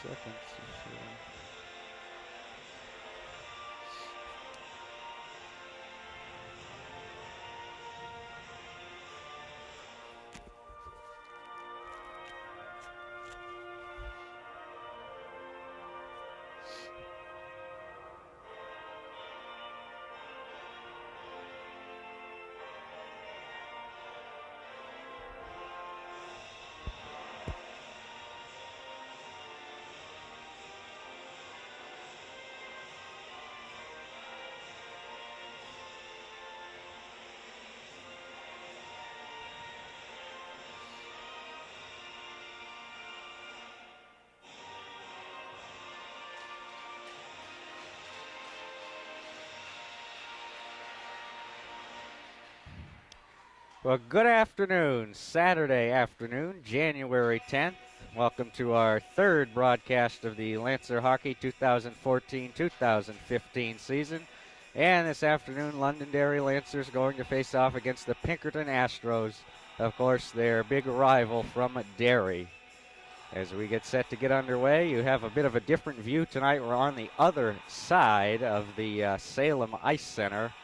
seconds. Well, good afternoon. Saturday afternoon, January 10th. Welcome to our third broadcast of the Lancer Hockey 2014-2015 season. And this afternoon, Londonderry Lancers going to face off against the Pinkerton Astros. Of course, their big rival from Derry. As we get set to get underway, you have a bit of a different view tonight. We're on the other side of the Salem Ice Center,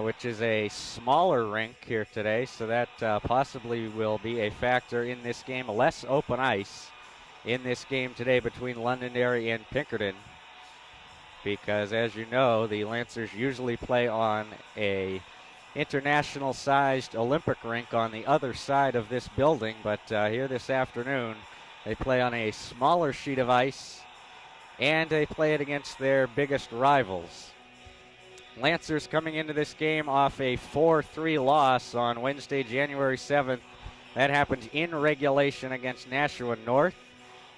which is a smaller rink here today, so that possibly will be a factor in this game. Less open ice in this game today between Londonderry and Pinkerton, because as you know, the Lancers usually play on a international-sized Olympic rink on the other side of this building, but here this afternoon, they play on a smaller sheet of ice, and they play it against their biggest rivals. Lancers coming into this game off a 4-3 loss on Wednesday, January 7th. That happened in regulation against Nashua North.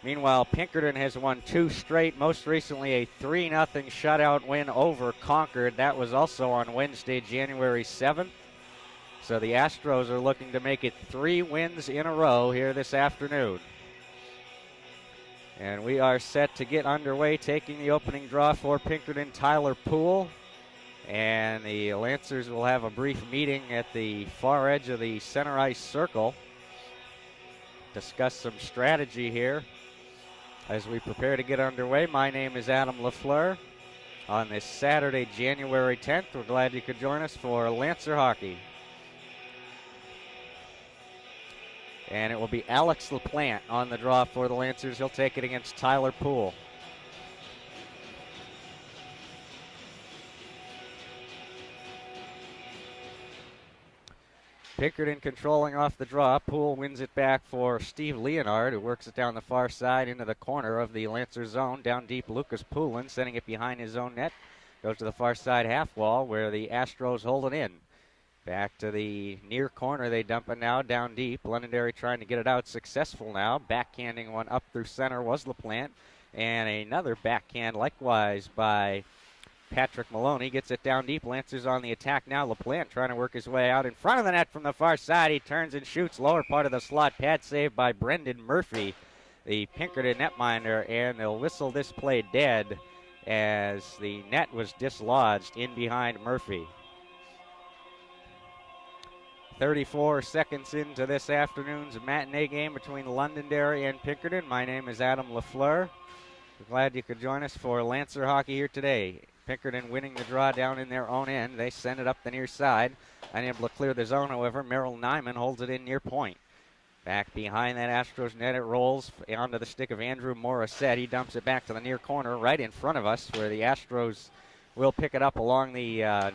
Meanwhile, Pinkerton has won 2 straight, most recently a 3-0 shutout win over Concord. That was also on Wednesday, January 7th. So the Astros are looking to make it 3 wins in a row here this afternoon. And we are set to get underway, taking the opening draw for Pinkerton, Tyler Poole. And the Lancers will have a brief meeting at the far edge of the center ice circle. Discuss some strategy here as we prepare to get underway. My name is Adam LaFleur. On this Saturday, January 10th, we're glad you could join us for Lancer Hockey. And it will be Alex LaPlante on the draw for the Lancers. He'll take it against Tyler Poole. Pinkerton controlling off the draw. Poole wins it back for Steve Leonard, who works it down the far side into the corner of the Lancer zone. Down deep, Lucas Poulin sending it behind his own net. Goes to the far side half wall where the Astros hold it in. Back to the near corner, they dump it now down deep. Londonderry trying to get it out, successful now. Backhanding one up through center was LaPlante. And another backhand likewise by Patrick Maloney. Gets it down deep. Lancers on the attack now. LaPlante trying to work his way out in front of the net from the far side. He turns and shoots. Lower part of the slot. Pad save by Brendan Murphy, the Pinkerton netminder. And they'll whistle this play dead as the net was dislodged in behind Murphy. 34 seconds into this afternoon's matinee game between Londonderry and Pinkerton. My name is Adam LaFleur. We're glad you could join us for Lancer Hockey here today. Pinkerton winning the draw down in their own end. They send it up the near side. Unable to clear the zone, however. Merrill Nyman holds it in near point. Back behind that Astros net, it rolls onto the stick of Andrew Morissette. He dumps it back to the near corner right in front of us where the Astros will pick it up along the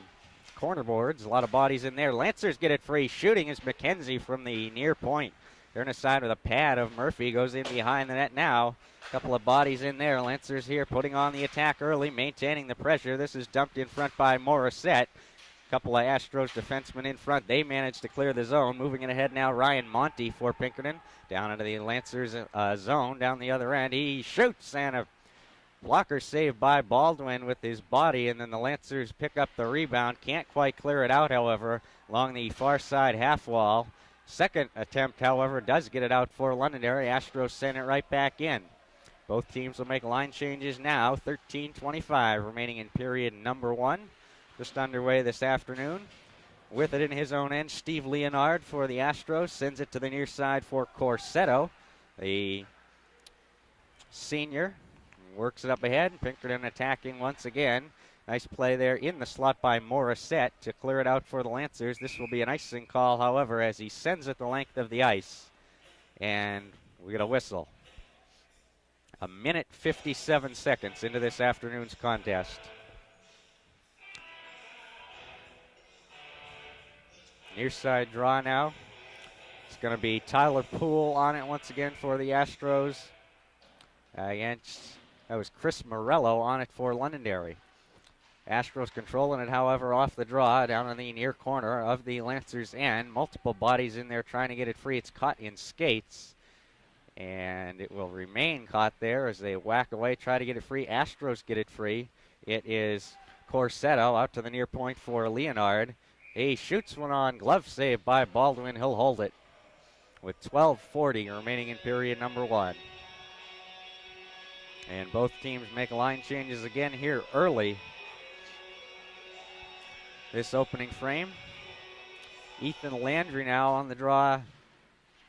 corner boards. A lot of bodies in there. Lancers get it free. Shooting is McKenzie from the near point. Turn aside with a pad of Murphy. Goes in behind the net now. A couple of bodies in there. Lancers here putting on the attack early, maintaining the pressure. This is dumped in front by Morissette. A couple of Astros defensemen in front. They managed to clear the zone. Moving it ahead now, Ryan Monty for Pinkerton. Down into the Lancers zone down the other end. He shoots and a blocker save by Baldwin with his body, and then the Lancers pick up the rebound. Can't quite clear it out, however, along the far side half wall. Second attempt, however, does get it out for Londonderry. Astros send it right back in. Both teams will make line changes now. 13:25 remaining in period number 1. Just underway this afternoon. With it in his own end, Steve Leonard for the Astros sends it to the near side for Corsetto. The senior. Works it up ahead. Pinkerton attacking once again. Nice play there in the slot by Morissette to clear it out for the Lancers. This will be an icing call, however, as he sends it the length of the ice. And we get a whistle. A minute 57 seconds into this afternoon's contest. Near side draw now. It's going to be Tyler Poole on it once again for the Astros. That was Chris Morello on it for Londonderry. Astros controlling it, however, off the draw down on the near corner of the Lancers' end. Multiple bodies in there trying to get it free. It's caught in skates, and it will remain caught there as they whack away, try to get it free. Astros get it free. It is Corsetto out to the near point for Leonard. He shoots one on, glove save by Baldwin. He'll hold it with 12:40 remaining in period number 1. And both teams make line changes again here early. This opening frame. Ethan Landry now on the draw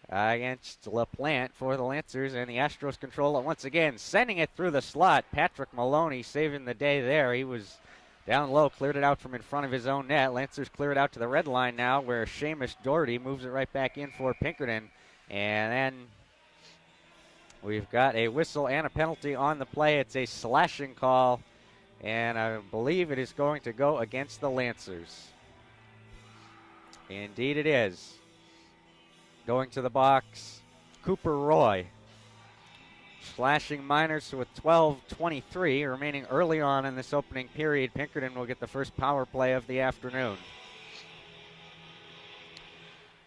against LaPlante for the Lancers, and the Astros control it once again, sending it through the slot. Patrick Maloney saving the day there. He was down low, cleared it out from in front of his own net. Lancers clear it out to the red line now, where Seamus Doherty moves it right back in for Pinkerton. And then we've got a whistle and a penalty on the play. It's a slashing call, and I believe it is going to go against the Lancers. Indeed it is. Going to the box, Cooper Roy. Slashing Miners with 12:23 remaining early on in this opening period. Pinkerton will get the first power play of the afternoon.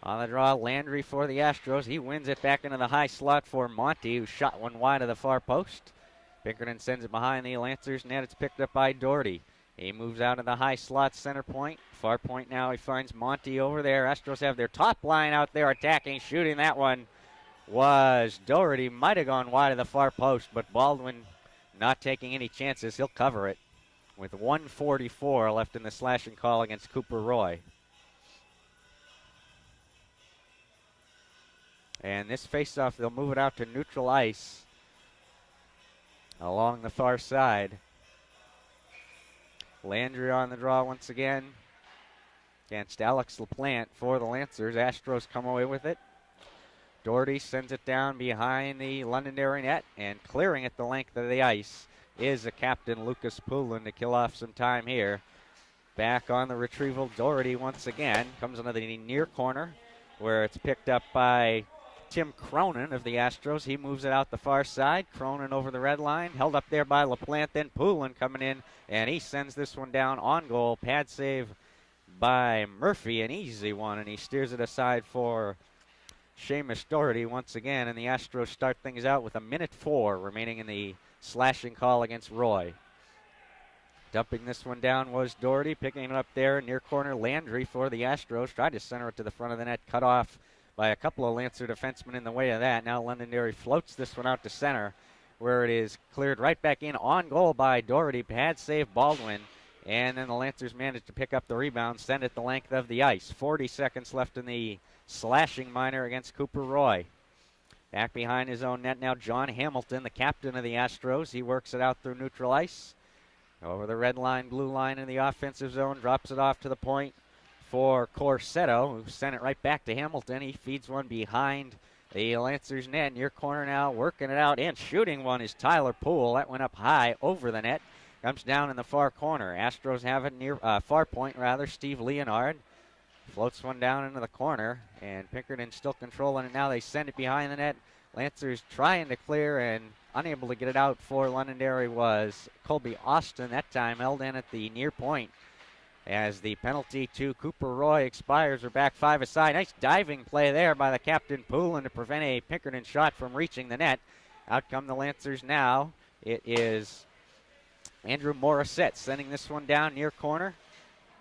On the draw, Landry for the Astros. He wins it back into the high slot for Monty, who shot one wide of the far post. Pinkerton sends it behind the Lancers net. It's picked up by Doherty. He moves out of the high slot center point. Far point now, he finds Monty over there. Astros have their top line out there attacking, shooting. That one was Doherty. Might have gone wide of the far post, but Baldwin not taking any chances. He'll cover it with 1:44 left in the slashing call against Cooper Roy. And this faceoff, they'll move it out to neutral ice along the far side. Landry on the draw once again against Alex LaPlante for the Lancers. Astros come away with it. Doherty sends it down behind the Londonderry net, and clearing it the length of the ice is the captain, Lucas Poulin, to kill off some time here. Back on the retrieval, Doherty once again comes into the near corner where it's picked up by Tim Cronin of the Astros. He moves it out the far side. Cronin over the red line, held up there by LaPlante. Then Poulin coming in, and he sends this one down on goal. Pad save by Murphy, an easy one, and he steers it aside for Seamus Doherty once again, and the Astros start things out with 1:04 remaining in the slashing call against Roy. Dumping this one down was Doherty, picking it up there near corner. Landry for the Astros tried to center it to the front of the net, cut off by a couple of Lancer defensemen in the way of that. Now Londonderry floats this one out to center, where it is cleared right back in on goal by Doherty. Pad save Baldwin, and then the Lancers managed to pick up the rebound, send it the length of the ice. 40 seconds left in the slashing minor against Cooper Roy. Back behind his own net now, John Hamilton, the captain of the Astros. He works it out through neutral ice. Over the red line, blue line in the offensive zone, drops it off to the point for Corsetto, who sent it right back to Hamilton. He feeds one behind the Lancers net, near corner now, working it out and shooting one is Tyler Poole. That went up high over the net, comes down in the far corner. Astros have it near far point rather. Steve Leonard floats one down into the corner, and Pinkerton still controlling it now. They send it behind the net. Lancers trying to clear and unable to get it out for Londonderry was Colby Austin. That time held in at the near point as the penalty to Cooper Roy expires. We're back 5 aside. Nice diving play there by the captain Poulin to prevent a Pinkerton shot from reaching the net. Out come the Lancers now. It is Andrew Morissette sending this one down near corner.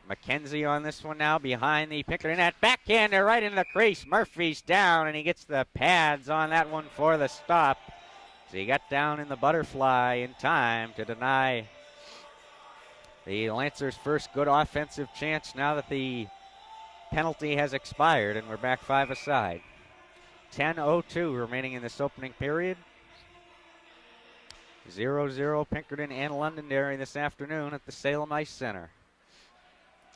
McKenzie on this one now behind the Pinkerton net. Backhander right into the crease. Murphy's down, and he gets the pads on that one for the stop. So he got down in the butterfly in time to deny the Lancers' first good offensive chance now that the penalty has expired, and we're back 5 aside. 10:02 remaining in this opening period. 0-0 Pinkerton and Londonderry this afternoon at the Salem Ice Center.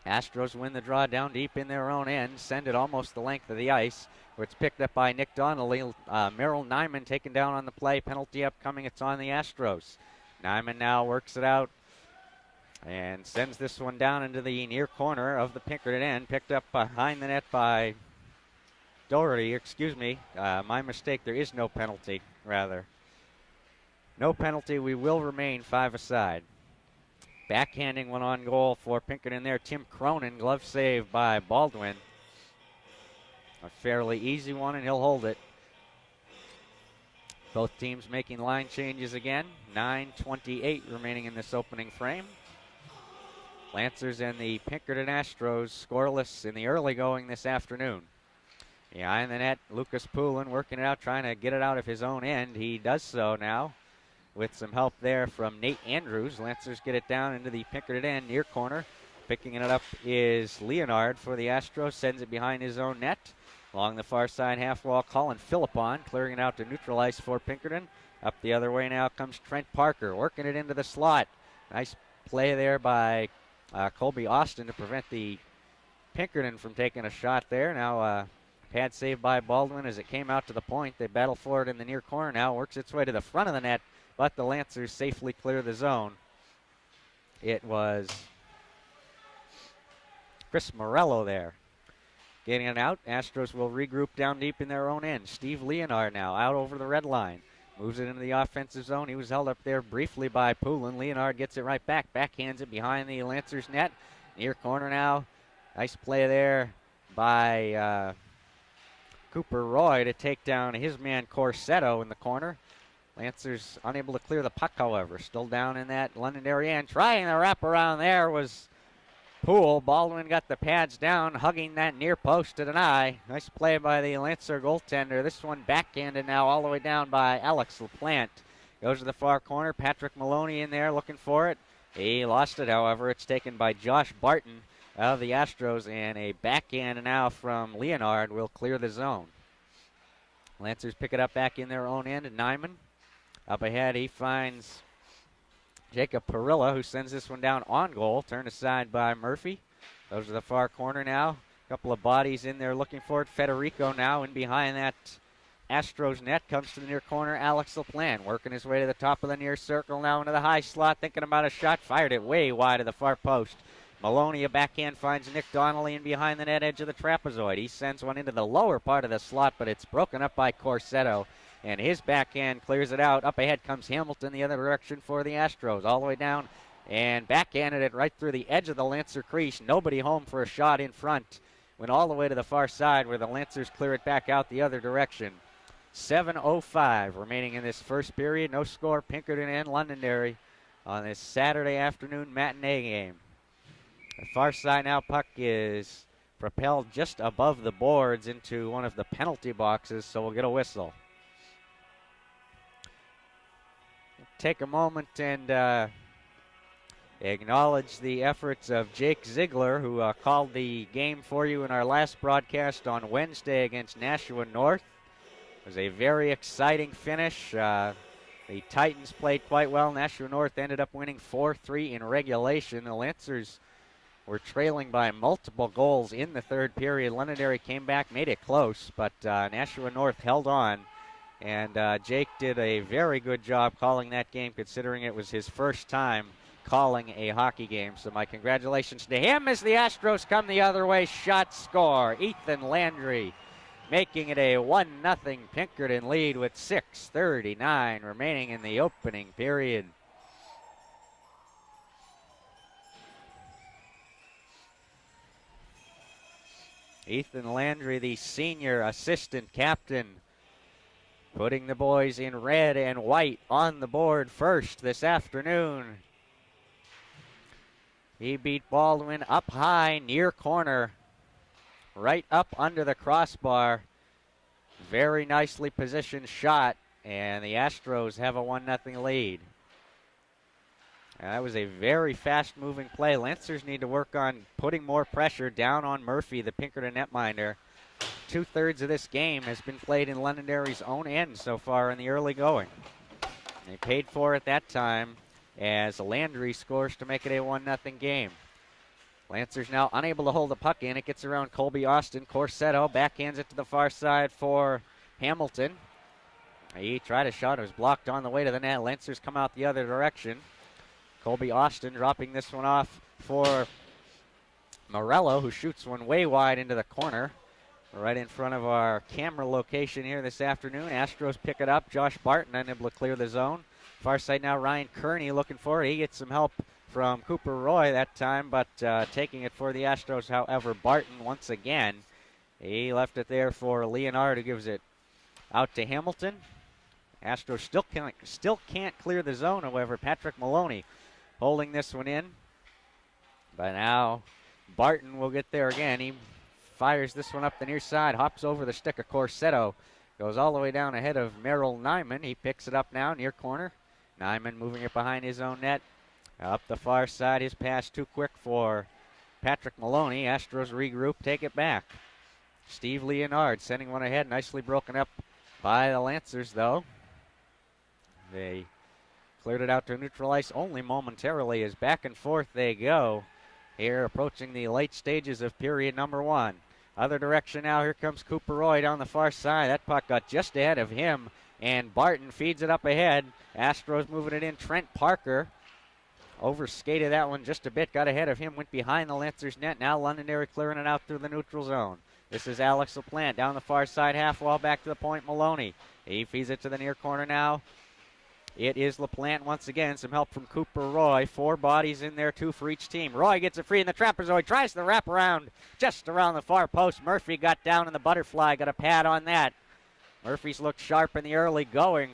Astros win the draw down deep in their own end, send it almost the length of the ice, where it's picked up by Nick Donnelly. Merrill Nyman taken down on the play. Penalty upcoming. It's on the Astros. Nyman now works it out and sends this one down into the near corner of the Pinkerton end. Picked up behind the net by Doherty. Excuse me. My mistake. There is no penalty, rather. No penalty. We will remain 5 aside. Backhanding one on goal for Pinkerton there. Tim Cronin, glove save by Baldwin. A fairly easy one, and he'll hold it. Both teams making line changes again. 9:28 remaining in this opening frame. Lancers and the Pinkerton Astros scoreless in the early going this afternoon. Behind the net, Lucas Poulin working it out, trying to get it out of his own end. He does so now with some help there from Nate Andrews. Lancers get it down into the Pinkerton end, near corner. Picking it up is Leonard for the Astros, sends it behind his own net. Along the far side half wall, Colin Philippon clearing it out to neutral ice for Pinkerton. Up the other way now comes Trent Parker, working it into the slot. Nice play there by Colby Austin to prevent the Pinkerton from taking a shot there. Now pad save by Baldwin as it came out to the point. They battle for it in the near corner now. Works its way to the front of the net, but the Lancers safely clear the zone. It was Chris Morello there getting it out. Astros will regroup down deep in their own end. Steve Leonard now out over the red line. Moves it into the offensive zone. He was held up there briefly by Poulin. Leonard gets it right back. Backhands it behind the Lancers net. Near corner now. Nice play there by Cooper Roy to take down his man Corsetto in the corner. Lancers unable to clear the puck, however. Still down in that Londonderry end. Trying the wraparound there was Poole. Baldwin got the pads down, hugging that near post to deny. Nice play by the Lancer goaltender. This one backhanded now all the way down by Alex LaPlante. Goes to the far corner. Patrick Maloney in there looking for it. He lost it, however. It's taken by Josh Barton of the Astros, and a backhand now from Leonard will clear the zone. Lancers pick it up back in their own end. Nyman up ahead. He finds Jacob Perilla, who sends this one down on goal. Turned aside by Murphy. Goes to the far corner now. A couple of bodies in there looking for it. Federico now in behind that Astros net. Comes to the near corner. Alex LaPlante working his way to the top of the near circle now into the high slot. Thinking about a shot. Fired it way wide of the far post. Maloney, a backhand, finds Nick Donnelly in behind the net edge of the trapezoid. He sends one into the lower part of the slot, but it's broken up by Corsetto. And his backhand clears it out. Up ahead comes Hamilton the other direction for the Astros. All the way down and backhanded it right through the edge of the Lancer crease. Nobody home for a shot in front. Went all the way to the far side where the Lancers clear it back out the other direction. 7:05 remaining in this first period. No score, Pinkerton and Londonderry on this Saturday afternoon matinee game. The far side now, puck is propelled just above the boards into one of the penalty boxes, so we'll get a whistle. Take a moment and acknowledge the efforts of Jake Ziegler, who called the game for you in our last broadcast on Wednesday against Nashua North. It was a very exciting finish. The Titans played quite well. Nashua North ended up winning 4-3 in regulation. The Lancers were trailing by multiple goals in the third period. Londonderry came back, made it close, but Nashua North held on. And Jake did a very good job calling that game, considering it was his first time calling a hockey game. So my congratulations to him as the Astros come the other way. Shot, score. Ethan Landry making it a 1-0 Pinkerton lead with 6:39 remaining in the opening period. Ethan Landry, the senior assistant captain, putting the boys in red and white on the board first this afternoon. He beat Baldwin up high, near corner, right up under the crossbar. Very nicely positioned shot, and the Astros have a 1-0 lead. And that was a very fast-moving play. Lancers need to work on putting more pressure down on Murphy, the Pinkerton netminder. 2/3 of this game has been played in Londonderry's own end so far in the early going. They paid for it that time as Landry scores to make it a 1-0 game. Lancers now unable to hold the puck in. It gets around Colby Austin. Corsetto backhands it to the far side for Hamilton. He tried a shot. It was blocked on the way to the net. Lancers come out the other direction. Colby Austin dropping this one off for Morello, who shoots one way wide into the corner. Right in front of our camera location here this afternoon. Astros pick it up. Josh Barton unable to clear the zone. Far side now, Ryan Kearney looking for it. He gets some help from Cooper Roy that time, but taking it for the Astros, however, Barton once again. He left it there for Leonard, who gives it out to Hamilton. Astros still can't clear the zone, however. Patrick Maloney holding this one in. But now Barton will get there again. He fires this one up the near side, hops over the stick of Corsetto. Goes all the way down ahead of Merrill Nyman. He picks it up now, near corner. Nyman moving it behind his own net. Up the far side, his pass too quick for Patrick Maloney. Astros regroup, take it back. Steve Leonard sending one ahead, nicely broken up by the Lancers, though. They cleared it out to neutral ice only momentarily as back and forth they go. Here approaching the late stages of period number 1. Other direction now, here comes Cooper Roy down the far side. That puck got just ahead of him, and Barton feeds it up ahead. Astros moving it in. Trent Parker overskated that one just a bit, got ahead of him, went behind the Lancers net. Now Londonderry clearing it out through the neutral zone. This is Alex LaPlante down the far side, half wall back to the point. Maloney. He feeds it to the near corner now. It is LaPlante once again. Some help from Cooper Roy. 4 bodies in there, 2 for each team. Roy gets it free in the trapezoid, tries the wrap around just around the far post. Murphy got down in the butterfly, got a pad on that. Murphy's looked sharp in the early going.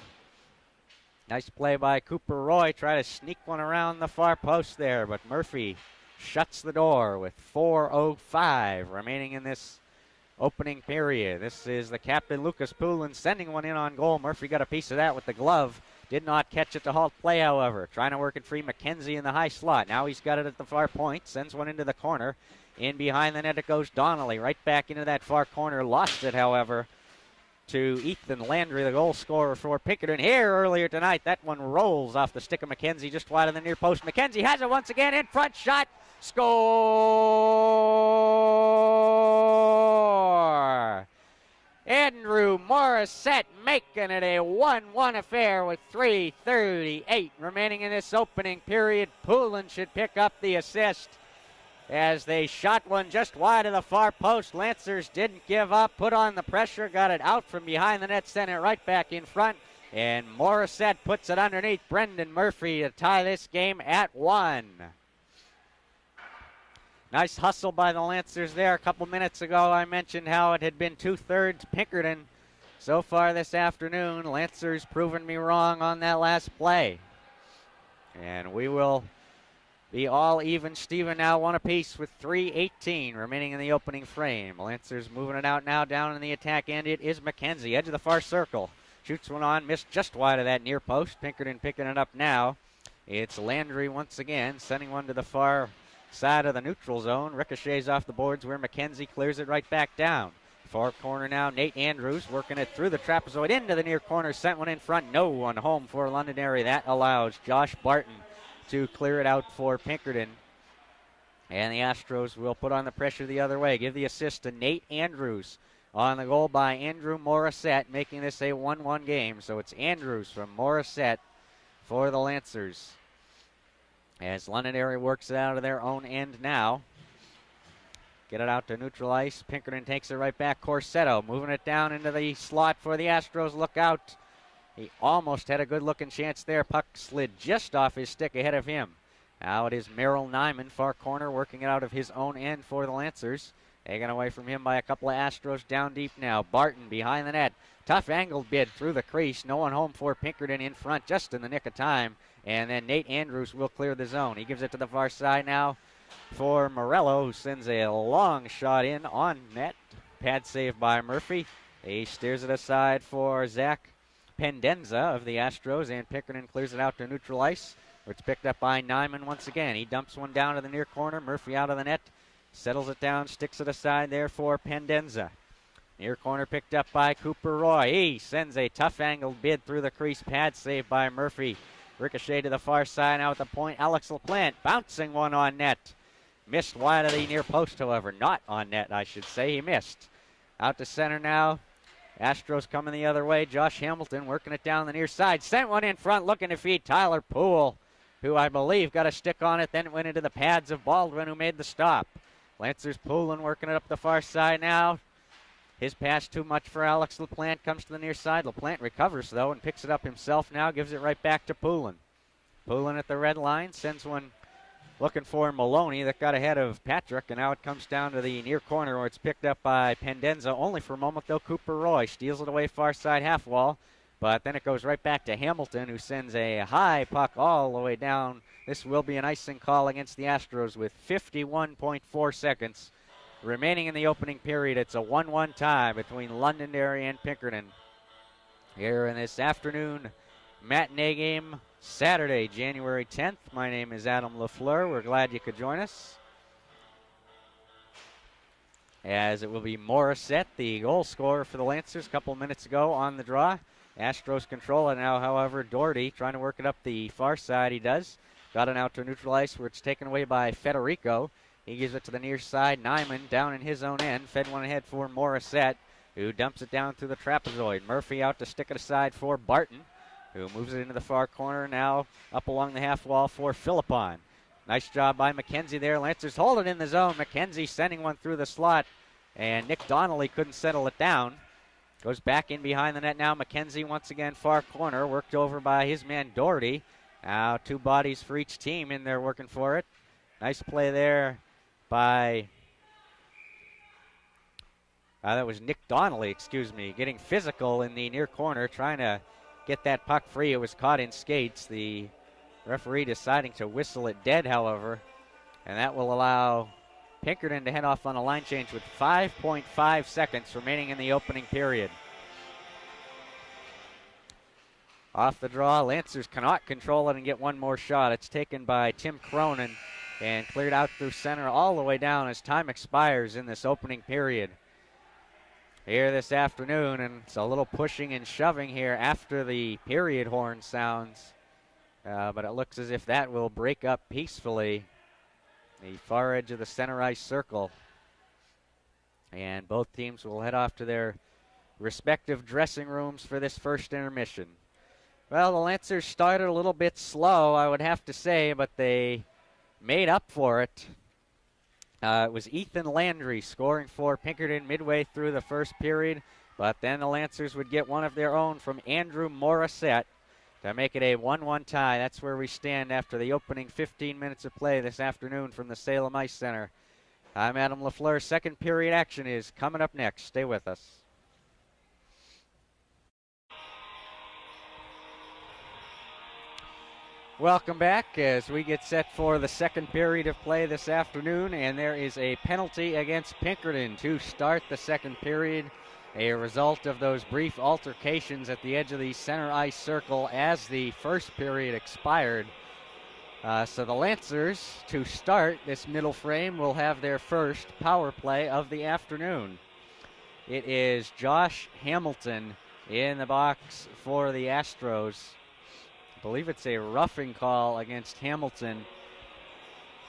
Nice play by Cooper Roy. Try to sneak one around the far post there, but Murphy shuts the door with 4:05 remaining in this opening period. This is the captain, Lucas Poulin, sending one in on goal. Murphy got a piece of that with the glove. Did not catch it to halt play, however. Trying to work it free. McKenzie in the high slot. Now he's got it at the far point. Sends one into the corner. In behind the net it goes Donnelly. Right back into that far corner. Lost it, however, to Ethan Landry, the goal scorer for Pinkerton. Here earlier tonight, that one rolls off the stick of McKenzie just wide of the near post. McKenzie has it once again. In front shot. Score! Andrew Morissette making it a 1-1 affair with 3:38 remaining in this opening period. Poulin should pick up the assist as they shot one just wide of the far post. Lancers didn't give up, put on the pressure, got it out from behind the net, sent it right back in front, and Morissette puts it underneath Brendan Murphy to tie this game at 1. Nice hustle by the Lancers there. A couple minutes ago I mentioned how it had been 2/3 Pinkerton so far this afternoon. Lancers proving me wrong on that last play. And we will be all even Steven now, one apiece with 3:18 remaining in the opening frame. Lancers moving it out now down in the attack end. It is McKenzie, edge of the far circle. Shoots one on, missed just wide of that near post. Pinkerton picking it up now. It's Landry once again, sending one to the far side of the neutral zone. Ricochets off the boards where McKenzie clears it right back down. Far corner now, Nate Andrews working it through the trapezoid into the near corner. Sent one in front, no one home for Londonderry. That allows Josh Barton to clear it out for Pinkerton. And the Astros will put on the pressure the other way. Give the assist to Nate Andrews on the goal by Andrew Morissette, making this a 1-1 game. So it's Andrews from Morissette for the Lancers, as Londonderry works it out of their own end now. Get it out to neutral ice. Pinkerton takes it right back. Corsetto moving it down into the slot for the Astros. Look out. He almost had a good-looking chance there. Puck slid just off his stick ahead of him. Now it is Merrill Nyman, far corner, working it out of his own end for the Lancers. Taken away from him by a couple of Astros down deep now. Barton behind the net. Tough angled bid through the crease. No one home for Pinkerton in front just in the nick of time. And then Nate Andrews will clear the zone. He gives it to the far side now for Morello, who sends a long shot in on net. Pad save by Murphy. He steers it aside for Zach Pendenza of the Astros, and Pinkerton clears it out to neutral ice, where it's picked up by Nyman once again. He dumps one down to the near corner. Murphy out of the net, settles it down, sticks it aside there for Pendenza. Near corner picked up by Cooper Roy. He sends a tough angled bid through the crease. Pad saved by Murphy. Ricochet to the far side now at the point. Alex LaPlante bouncing one on net. Missed wide of the near post, however. Not on net, I should say. He missed. Out to center now. Astros coming the other way. Josh Hamilton working it down the near side. Sent one in front, looking to feed Tyler Poole, who I believe got a stick on it, then it went into the pads of Baldwin, who made the stop. Lancers Poulin working it up the far side now. His pass too much for Alex LaPlante. Comes to the near side. LaPlante recovers, though, and picks it up himself now. Gives it right back to Poulin. Poulin at the red line. Sends one looking for Maloney that got ahead of Patrick, and now it comes down to the near corner where it's picked up by Pendenza. Only for a moment, though. Cooper Roy steals it away far side half wall, but then it goes right back to Hamilton, who sends a high puck all the way down. This will be an icing call against the Astros with 51.4 seconds remaining in the opening period. It's a 1-1 tie between Londonderry and Pinkerton here in this afternoon matinee game, Saturday, January 10th. My name is Adam LaFleur. We're glad you could join us, as it will be Morissette, the goal scorer for the Lancers a couple minutes ago on the draw. Astros control it now, however. Doherty trying to work it up the far side. He does. Got it out to neutral ice where it's taken away by Federico. He gives it to the near side. Nyman down in his own end. Fed one ahead for Morissette, who dumps it down through the trapezoid. Murphy out to stick it aside for Barton, who moves it into the far corner. Now up along the half wall for Philippon. Nice job by McKenzie there. Lancers hold it in the zone. McKenzie sending one through the slot, and Nick Donnelly couldn't settle it down. Goes back in behind the net now. McKenzie once again far corner. Worked over by his man Doherty. Now two bodies for each team in there working for it. Nice play there by, that was Nick Donnelly, excuse me, getting physical in the near corner, trying to get that puck free. It was caught in skates. The referee deciding to whistle it dead, however, and that will allow Pinkerton to head off on a line change with 5.5 seconds remaining in the opening period. Off the draw, Lancers cannot control it and get one more shot. It's taken by Tim Cronin and cleared out through center all the way down as time expires in this opening period here this afternoon. And it's a little pushing and shoving here after the period horn sounds. But it looks as if that will break up peacefully the far edge of the center ice circle. And both teams will head off to their respective dressing rooms for this first intermission. Well, the Lancers started a little bit slow, I would have to say, but they made up for it. It was Ethan Landry scoring for Pinkerton midway through the first period, but then the Lancers would get one of their own from Andrew Morissette to make it a 1-1 tie. That's where we stand after the opening 15 minutes of play this afternoon from the Salem Ice Center. I'm Adam LaFleur. Second period action is coming up next. Stay with us. Welcome back as we get set for the second period of play this afternoon, and there is a penalty against Pinkerton to start the second period, a result of those brief altercations at the edge of the center ice circle as the first period expired. So the Lancers, to start this middle frame, will have their first power play of the afternoon. It is Josh Hamilton in the box for the Astros. I believe it's a roughing call against Hamilton,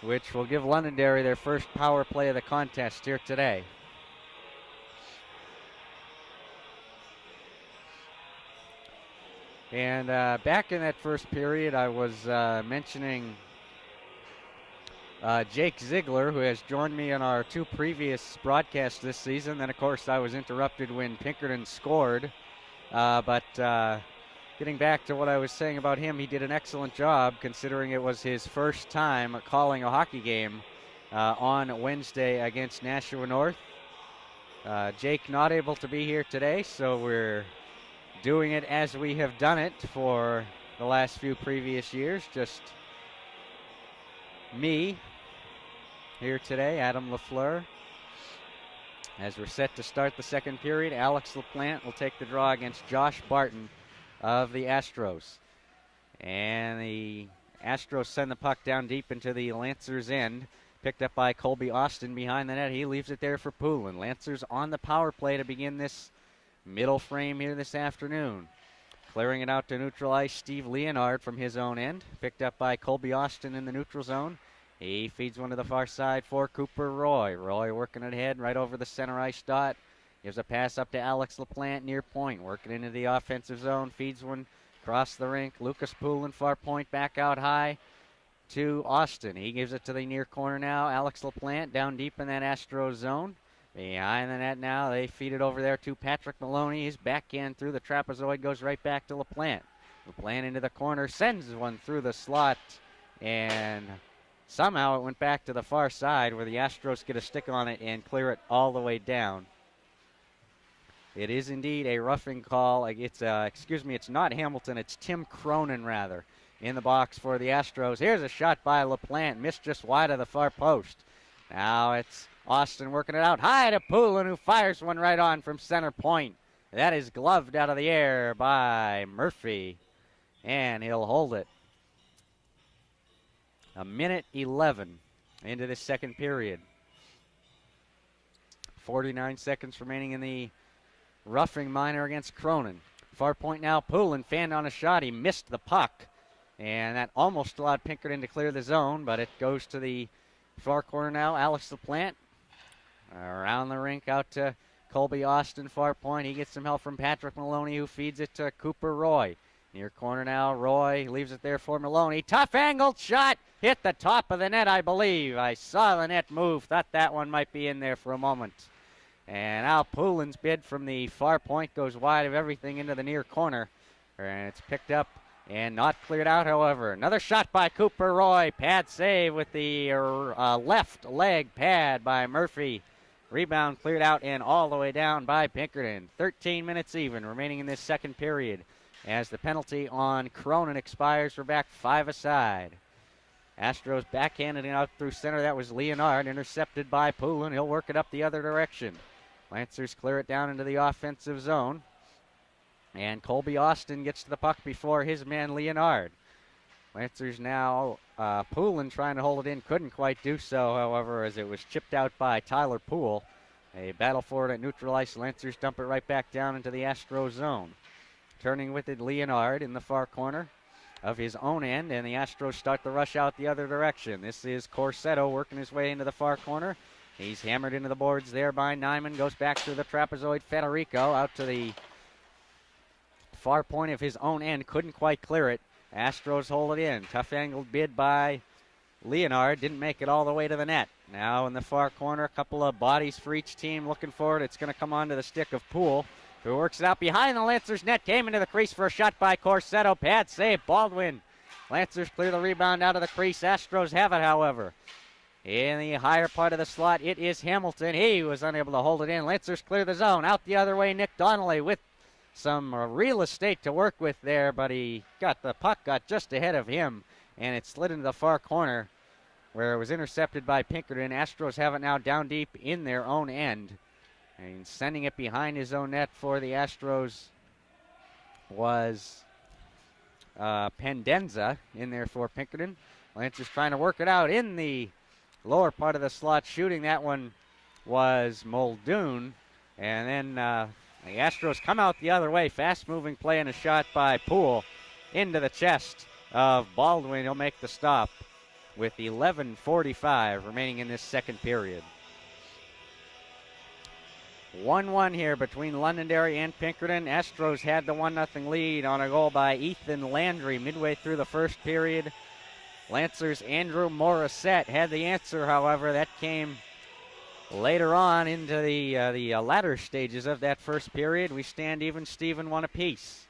which will give Londonderry their first power play of the contest here today. And back in that first period, I was mentioning Jake Ziegler, who has joined me in our two previous broadcasts this season. Then, of course, I was interrupted when Pinkerton scored. Getting back to what I was saying about him, he did an excellent job considering it was his first time calling a hockey game on Wednesday against Nashua North. Jake not able to be here today, so we're doing it as we have done it for the last few previous years. Just me here today, Adam LaFleur. As we're set to start the second period, Alex LaPlante will take the draw against Josh Barton of the Astros. And the Astros send the puck down deep into the Lancers' end. picked up by Colby Austin behind the net. He leaves it there for Poulin. Lancers on the power play to begin this middle frame here this afternoon. Clearing it out to neutral ice, Steve Leonard from his own end. Picked up by Colby Austin in the neutral zone. He feeds one to the far side for Cooper Roy. Roy working it ahead right over the center ice dot. Gives a pass up to Alex LaPlante near point. Working into the offensive zone. Feeds one across the rink. Lucas Poulin far point back out high to Austin. He gives it to the near corner now. Alex LaPlante down deep in that Astros zone. Behind the net now, they feed it over there to Patrick Maloney. His backhand through the trapezoid goes right back to LaPlante. LaPlante into the corner, sends one through the slot, and somehow it went back to the far side where the Astros get a stick on it and clear it all the way down. It is indeed a roughing call. It's not Hamilton, it's Tim Cronin rather, in the box for the Astros. Here's a shot by LaPlante, missed just wide of the far post. Now it's Austin working it out high to Poulin, who fires one right on from center point. That is gloved out of the air by Murphy, and he'll hold it. A minute 11 into this second period. 49 seconds remaining in the roughing minor against Cronin. Far point now, Poulin fanned on a shot. He missed the puck, and that almost allowed Pinkerton to clear the zone, but it goes to the far corner now. Alex LaPlante around the rink out to Colby Austin, far point. He gets some help from Patrick Maloney, who feeds it to Cooper Roy. Near corner now, Roy leaves it there for Maloney. Tough angled shot, hit the top of the net, I believe. I saw the net move, thought that one might be in there for a moment. And now Poulin's bid from the far point goes wide of everything into the near corner. And it's picked up and not cleared out, however. Another shot by Cooper Roy. Pad save with the left leg pad by Murphy. Rebound cleared out and all the way down by Pinkerton. 13 minutes even remaining in this second period. As the penalty on Cronin expires, we're back 5 aside. Astros backhanded it out through center. That was Leonard, intercepted by Poulin. He'll work it up the other direction. Lancers clear it down into the offensive zone. And Colby Austin gets to the puck before his man Leonard. Lancers now, Poulin trying to hold it in, couldn't quite do so, however, as it was chipped out by Tyler Poole. A battle for it at neutral ice. Lancers dump it right back down into the Astros zone. Turning with it, Leonard in the far corner of his own end, and the Astros start the rush out the other direction. This is Corsetto working his way into the far corner. He's hammered into the boards there by Nyman. Goes back through the trapezoid. Federico out to the far point of his own end. Couldn't quite clear it. Astros hold it in. Tough angled bid by Leonard. Didn't make it all the way to the net. Now in the far corner, a couple of bodies for each team looking for it. It's going to come onto the stick of Poole, who works it out behind the Lancers net. Came into the crease for a shot by Corsetto. Pad save. Baldwin. Lancers clear the rebound out of the crease. Astros have it, however. In the higher part of the slot, it is Hamilton. He was unable to hold it in. Lancers clear the zone. Out the other way, Nick Donnelly with some real estate to work with there, but the puck got just ahead of him, and it slid into the far corner where it was intercepted by Pinkerton. Astros have it now down deep in their own end. And sending it behind his own net for the Astros was Pendenza in there for Pinkerton. Lancers trying to work it out in the lower part of the slot. Shooting that one was Muldoon. And then the Astros come out the other way. Fast-moving play and a shot by Poole into the chest of Baldwin. He'll make the stop with 11:45 remaining in this second period. 1-1 here between Londonderry and Pinkerton. Astros had the 1-0 lead on a goal by Ethan Landry midway through the first period. Lancers' Andrew Morissette had the answer, however. That came later on into the latter stages of that first period. We stand even, Steven, one apiece.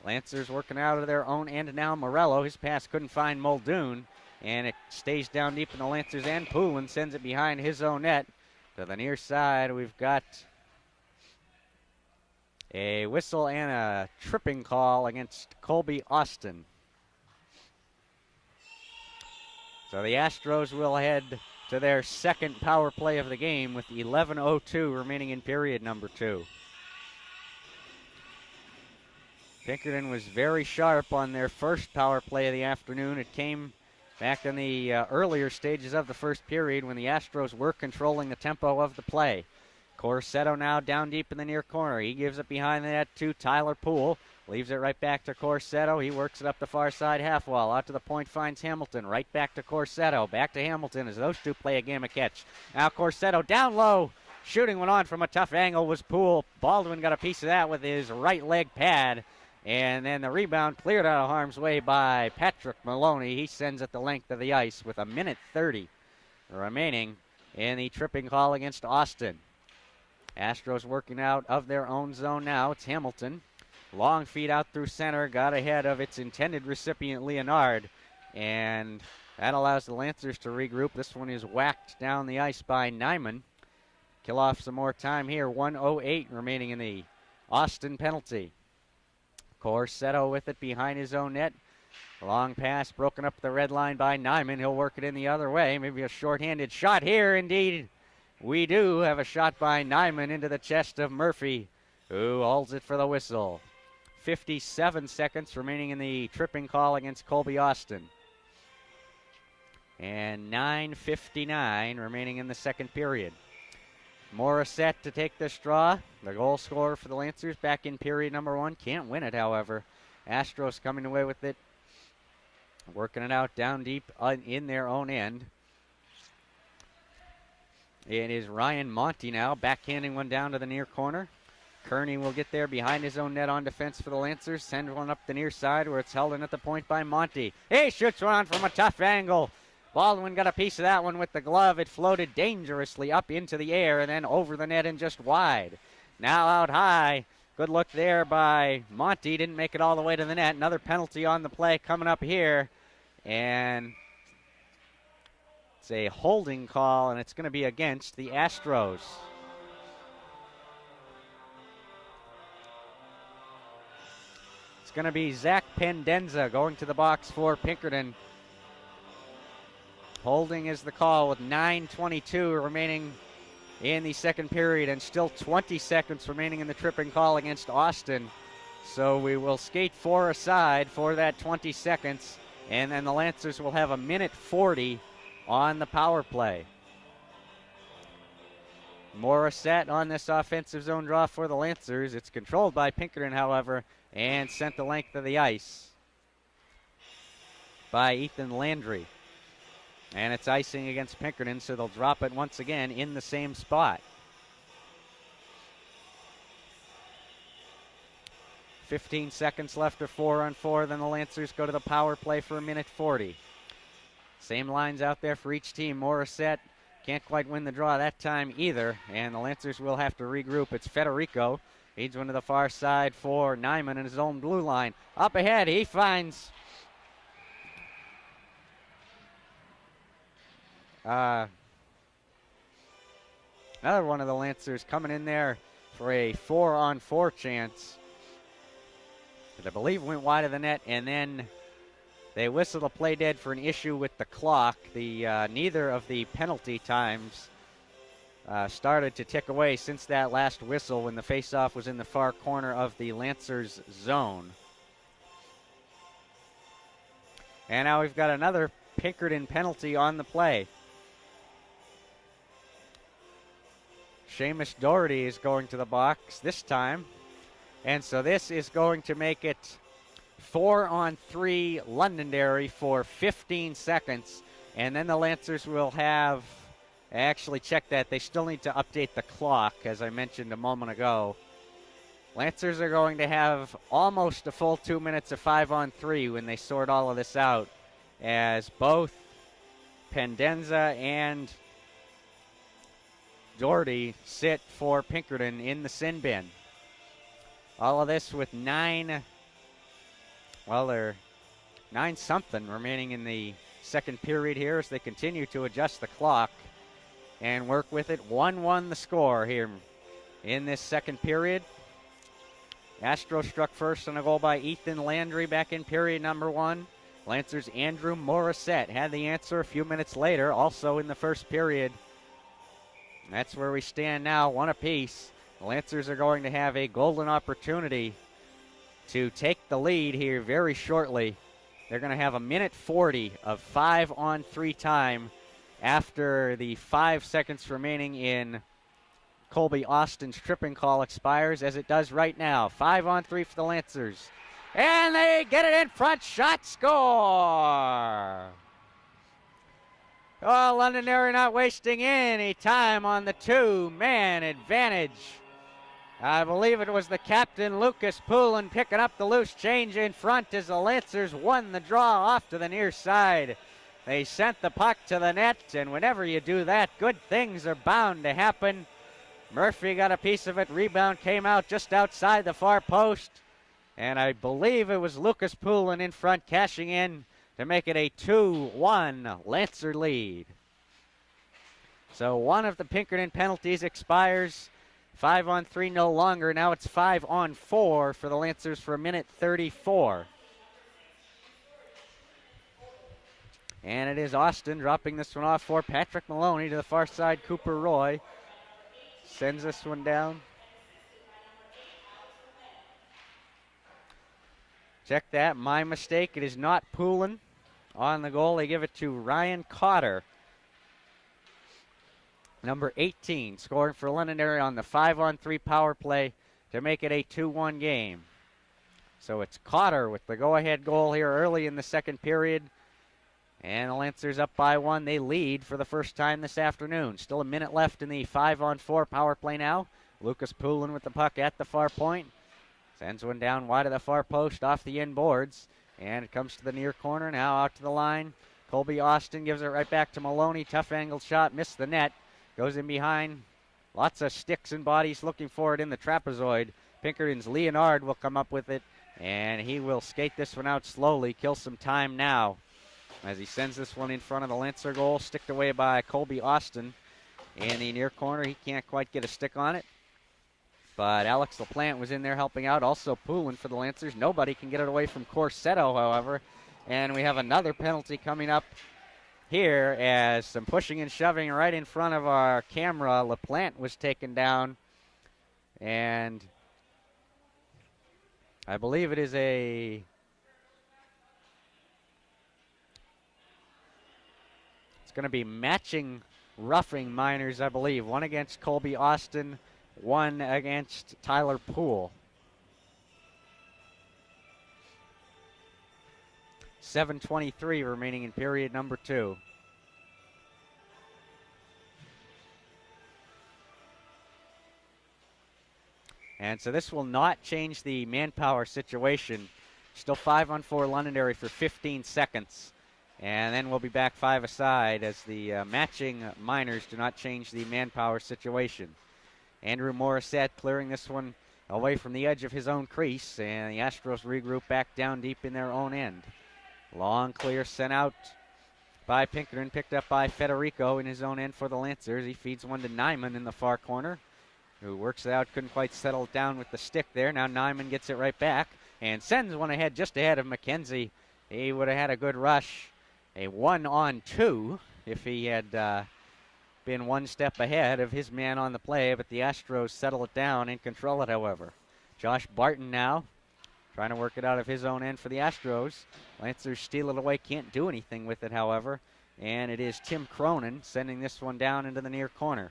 Lancers working out of their own end now. Morello, his pass couldn't find Muldoon, and it stays down deep in the Lancers' end. Poulin sends it behind his own net. To the near side, we've got a whistle and a tripping call against Colby Austin. So the Astros will head to their second power play of the game with 11:02 remaining in period number 2. Pinkerton was very sharp on their first power play of the afternoon. It came back in the earlier stages of the first period when the Astros were controlling the tempo of the play. Corsetto now down deep in the near corner. He gives it behind the net to Tyler Poole. Leaves it right back to Corsetto. He works it up the far side half wall. Out to the point finds Hamilton. Right back to Corsetto. Back to Hamilton as those two play a game of catch. Now Corsetto down low. Shooting one on from a tough angle was Poole. Baldwin got a piece of that with his right leg pad. And then the rebound cleared out of harm's way by Patrick Maloney. He sends it the length of the ice with 1:30 remaining in the tripping call against Austin. Astros working out of their own zone now. It's Hamilton. Long feed out through center. Got ahead of its intended recipient, Leonard. And that allows the Lancers to regroup. This one is whacked down the ice by Nyman. Kill off some more time here. 1:08 remaining in the Austin penalty. Corsetto with it behind his own net. Long pass broken up the red line by Nyman. He'll work it in the other way. Maybe a shorthanded shot here. Indeed, we do have a shot by Nyman into the chest of Murphy, who holds it for the whistle. 57 seconds remaining in the tripping call against Colby Austin. And 9:59 remaining in the second period. Morissette to take this draw. The goal scorer for the Lancers back in period number 1. Can't win it, however. Astros coming away with it. Working it out down deep in their own end. It is Ryan Monty now backhanding one down to the near corner. Kearney will get there behind his own net on defense for the Lancers. Send one up the near side where it's held in at the point by Monty. He shoots one on from a tough angle. Baldwin got a piece of that one with the glove. It floated dangerously up into the air and then over the net and just wide. Now out high. Good look there by Monty. Didn't make it all the way to the net. Another penalty on the play coming up here. And it's a holding call, and it's going to be against the Astros. It's going to be Zach Pendenza going to the box for Pinkerton. Holding is the call with 9:22 remaining in the second period and still 20 seconds remaining in the tripping call against Austin. So we will skate 4 aside for that 20 seconds, and then the Lancers will have 1:40 on the power play. Morissette on this offensive zone draw for the Lancers. It's controlled by Pinkerton, however, and sent the length of the ice by Ethan Landry. And it's icing against Pinkerton, so they'll drop it once again in the same spot. 15 seconds left of 4-on-4. Then the Lancers go to the power play for 1:40. Same lines out there for each team. Morissette can't quite win the draw that time either, and the Lancers will have to regroup. It's Federico. Feeds one to the far side for Nyman in his own blue line. Up ahead, he finds another one of the Lancers coming in there for a 4-on-4 chance. I believe went wide of the net, and then they whistled a play dead for an issue with the clock. Neither of the penalty times started to tick away since that last whistle when the faceoff was in the far corner of the Lancers zone. And now we've got another Pinkerton penalty on the play. Seamus Doherty is going to the box this time. And so this is going to make it 4-on-3 Londonderry for 15 seconds. And then the Lancers will have, actually check that, they still need to update the clock, as I mentioned a moment ago. Lancers are going to have almost a full 2 minutes of 5-on-3 when they sort all of this out, as both Pendenza and Doherty sit for Pinkerton in the sin bin. All of this with 9 something remaining in the second period here as they continue to adjust the clock and work with it. 1-1 the score here in this second period. Astros struck first on a goal by Ethan Landry back in period number 1. Lancers' Andrew Morissette had the answer a few minutes later, also in the first period. That's where we stand now, 1 apiece. The Lancers are going to have a golden opportunity to take the lead here very shortly They're going to have a minute 40 of 5-on-3 time after the 5 seconds remaining in Colby Austin's tripping call expires, as it does right now. 5-on-3 for the Lancers. And they get it in front. Shot, score! Oh, Londonderry not wasting any time on the two-man advantage. I believe it was the captain, Lucas Poulin, picking up the loose change in front as the Lancers won the draw off to the near side. They sent the puck to the net, and whenever you do that, good things are bound to happen. Murphy got a piece of it. Rebound came out just outside the far post, and I believe it was Lucas Poulin in front cashing in to make it a 2-1 Lancer lead. So one of the Pinkerton penalties expires. 5-on-3 no longer. Now it's 5-on-4 for the Lancers for a minute 34. And it is Austin dropping this one off for Patrick Maloney to the far side. Cooper Roy sends this one down. Check that. My mistake. It is not Poulin on the goal. They give it to Ryan Cotter, number 18, scoring for Londonderry on the 5-on-3 power play to make it a 2-1 game. So it's Cotter with the go-ahead goal here early in the second period. And the Lancers up by 1. They lead for the first time this afternoon. Still a minute left in the 5-on-4 power play now. Lucas Poulin with the puck at the far point. Sends one down wide of the far post off the end boards. And it comes to the near corner now out to the line. Colby Austin gives it right back to Maloney. Tough angled shot, missed the net. Goes in behind. Lots of sticks and bodies looking for it in the trapezoid. Pinkerton's Leonard will come up with it, and he will skate this one out slowly, kill some time now as he sends this one in front of the Lancer goal, sticked away by Colby Austin in the near corner. He can't quite get a stick on it, but Alex LaPlante was in there helping out. Also Poulin for the Lancers. Nobody can get it away from Corsetto, however, and we have another penalty coming up here as some pushing and shoving right in front of our camera. LaPlante was taken down, and I believe it is it's going to be matching roughing minors, I believe. One against Colby Austin, one against Tyler Poole. 7:23 remaining in period number 2. And so this will not change the manpower situation. Still 5-on-4 Londonderry for 15 seconds. And then we'll be back 5 aside as the matching minors do not change the manpower situation. Andrew Morissette clearing this one away from the edge of his own crease, and the Astros regroup back down deep in their own end. Long clear sent out by Pinkerton, picked up by Federico in his own end for the Lancers. He feeds one to Nyman in the far corner, who works it out, couldn't quite settle it down with the stick there. Now Nyman gets it right back and sends one ahead, just ahead of McKenzie. He would have had a good rush, a 1-on-2 if he had been one step ahead of his man on the play, but the Astros settle it down and control it, however. Josh Barton now trying to work it out of his own end for the Astros. Lancers steal it away, can't do anything with it, however. And it is Tim Cronin sending this one down into the near corner.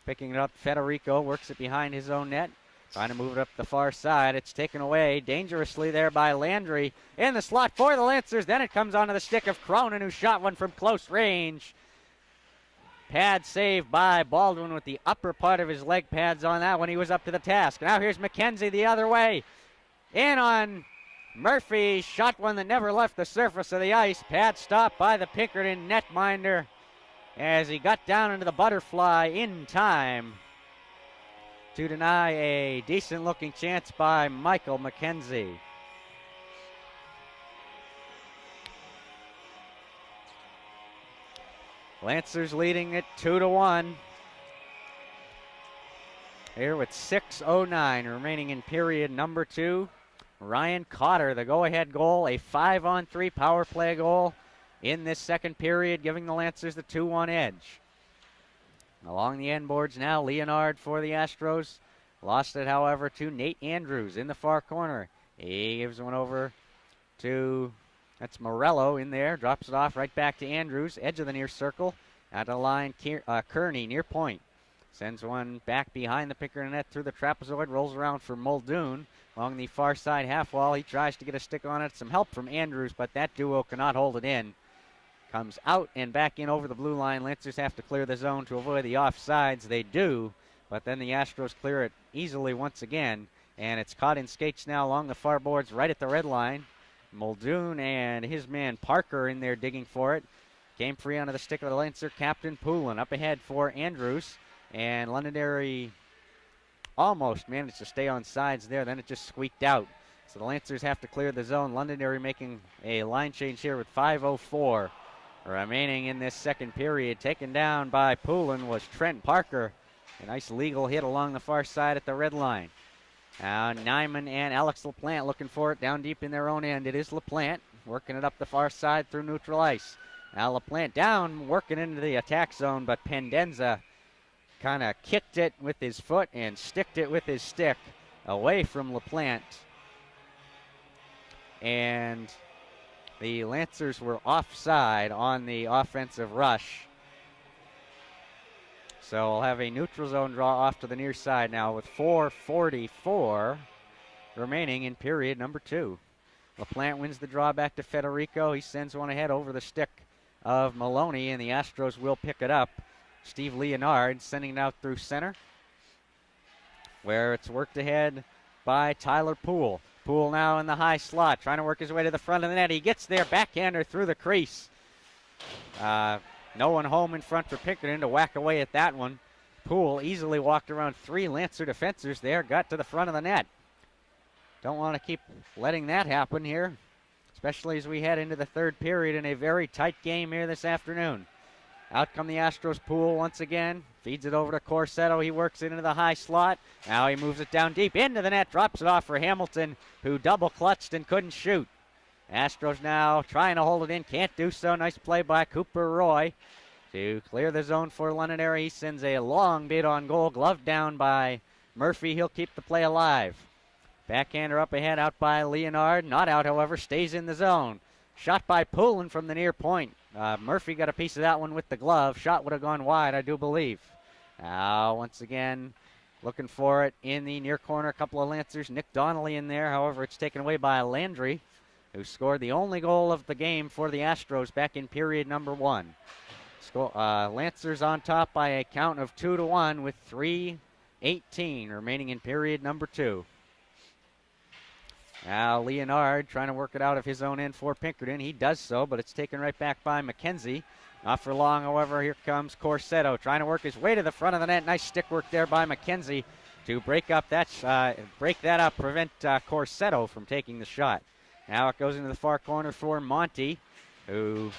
Picking it up, Federico works it behind his own net. Trying to move it up the far side. It's taken away dangerously there by Landry in the slot for the Lancers. Then it comes onto the stick of Cronin, who shot one from close range. Pad save by Baldwin with the upper part of his leg pads on that one. He was up to the task. Now here's McKenzie the other way. In on Murphy. Shot one that never left the surface of the ice. Pad stopped by the Pinkerton netminder as he got down into the butterfly in time to deny a decent-looking chance by Michael McKenzie. Lancers leading it 2-1. Here with 6:09 remaining in period number 2. Ryan Cotter, the go-ahead goal, a 5-on-3 power play goal in this second period, giving the Lancers the 2-1 edge. Along the end boards now, Leonard for the Astros. Lost it, however, to Nate Andrews in the far corner. He gives one over to That's Morello in there. Drops it off right back to Andrews. Edge of the near circle. Out of the line, Kearney near point. Sends one back behind the Pinkerton net through the trapezoid. Rolls around for Muldoon along the far side half wall. He tries to get a stick on it. Some help from Andrews, but that duo cannot hold it in. Comes out and back in over the blue line. Lancers have to clear the zone to avoid the offsides. They do, but then the Astros clear it easily once again. And it's caught in skates now along the far boards right at the red line. Muldoon and his man Parker in there digging for it. Came free onto the stick of the Lancer captain Poulin. Up ahead for Andrews. And Londonderry almost managed to stay on sides there. Then it just squeaked out. So the Lancers have to clear the zone. Londonderry making a line change here with 5:04 remaining in this second period. Taken down by Poulin was Trent Parker. A nice legal hit along the far side at the red line. Now Nyman and Alex LaPlante looking for it down deep in their own end. It is LaPlante working it up the far side through neutral ice. Now LaPlante down, working into the attack zone, but Pendenza kind of kicked it with his foot and sticked it with his stick away from LaPlante. And the Lancers were offside on the offensive rush. So we'll have a neutral zone draw off to the near side now with 4:44 remaining in period number 2. LaPlante wins the draw back to Federico. He sends one ahead over the stick of Maloney, and the Astros will pick it up. Steve Leonard sending it out through center, where it's worked ahead by Tyler Poole. Poole now in the high slot, trying to work his way to the front of the net. He gets there, backhander through the crease. No one home in front for Pinkerton to whack away at that one. Poole easily walked around 3 Lancer defenders there, got to the front of the net. Don't want to keep letting that happen here, especially as we head into the third period in a very tight game here this afternoon. Out come the Astros. Poole once again. Feeds it over to Corsetto. He works it into the high slot. Now he moves it down deep into the net. Drops it off for Hamilton, who double clutched and couldn't shoot. Astros now trying to hold it in. Can't do so. Nice play by Cooper Roy to clear the zone for Londonderry. He sends a long bid on goal. Gloved down by Murphy. He'll keep the play alive. Backhander up ahead out by Leonard. Not out, however. Stays in the zone. Shot by Poulin from the near point. Murphy got a piece of that one with the glove. Shot would have gone wide, I do believe. Now, once again, looking for it in the near corner. A couple of Lancers. Nick Donnelly in there. However, it's taken away by Landry, who scored the only goal of the game for the Astros back in period number 1. Lancers on top by a count of 2-1 with 3:18 remaining in period number 2. Now Leonard trying to work it out of his own end for Pinkerton. He does so, but it's taken right back by McKenzie. Not for long, however. Here comes Corsetto trying to work his way to the front of the net. Nice stick work there by McKenzie to break that up, prevent Corsetto from taking the shot. Now it goes into the far corner for Monty, who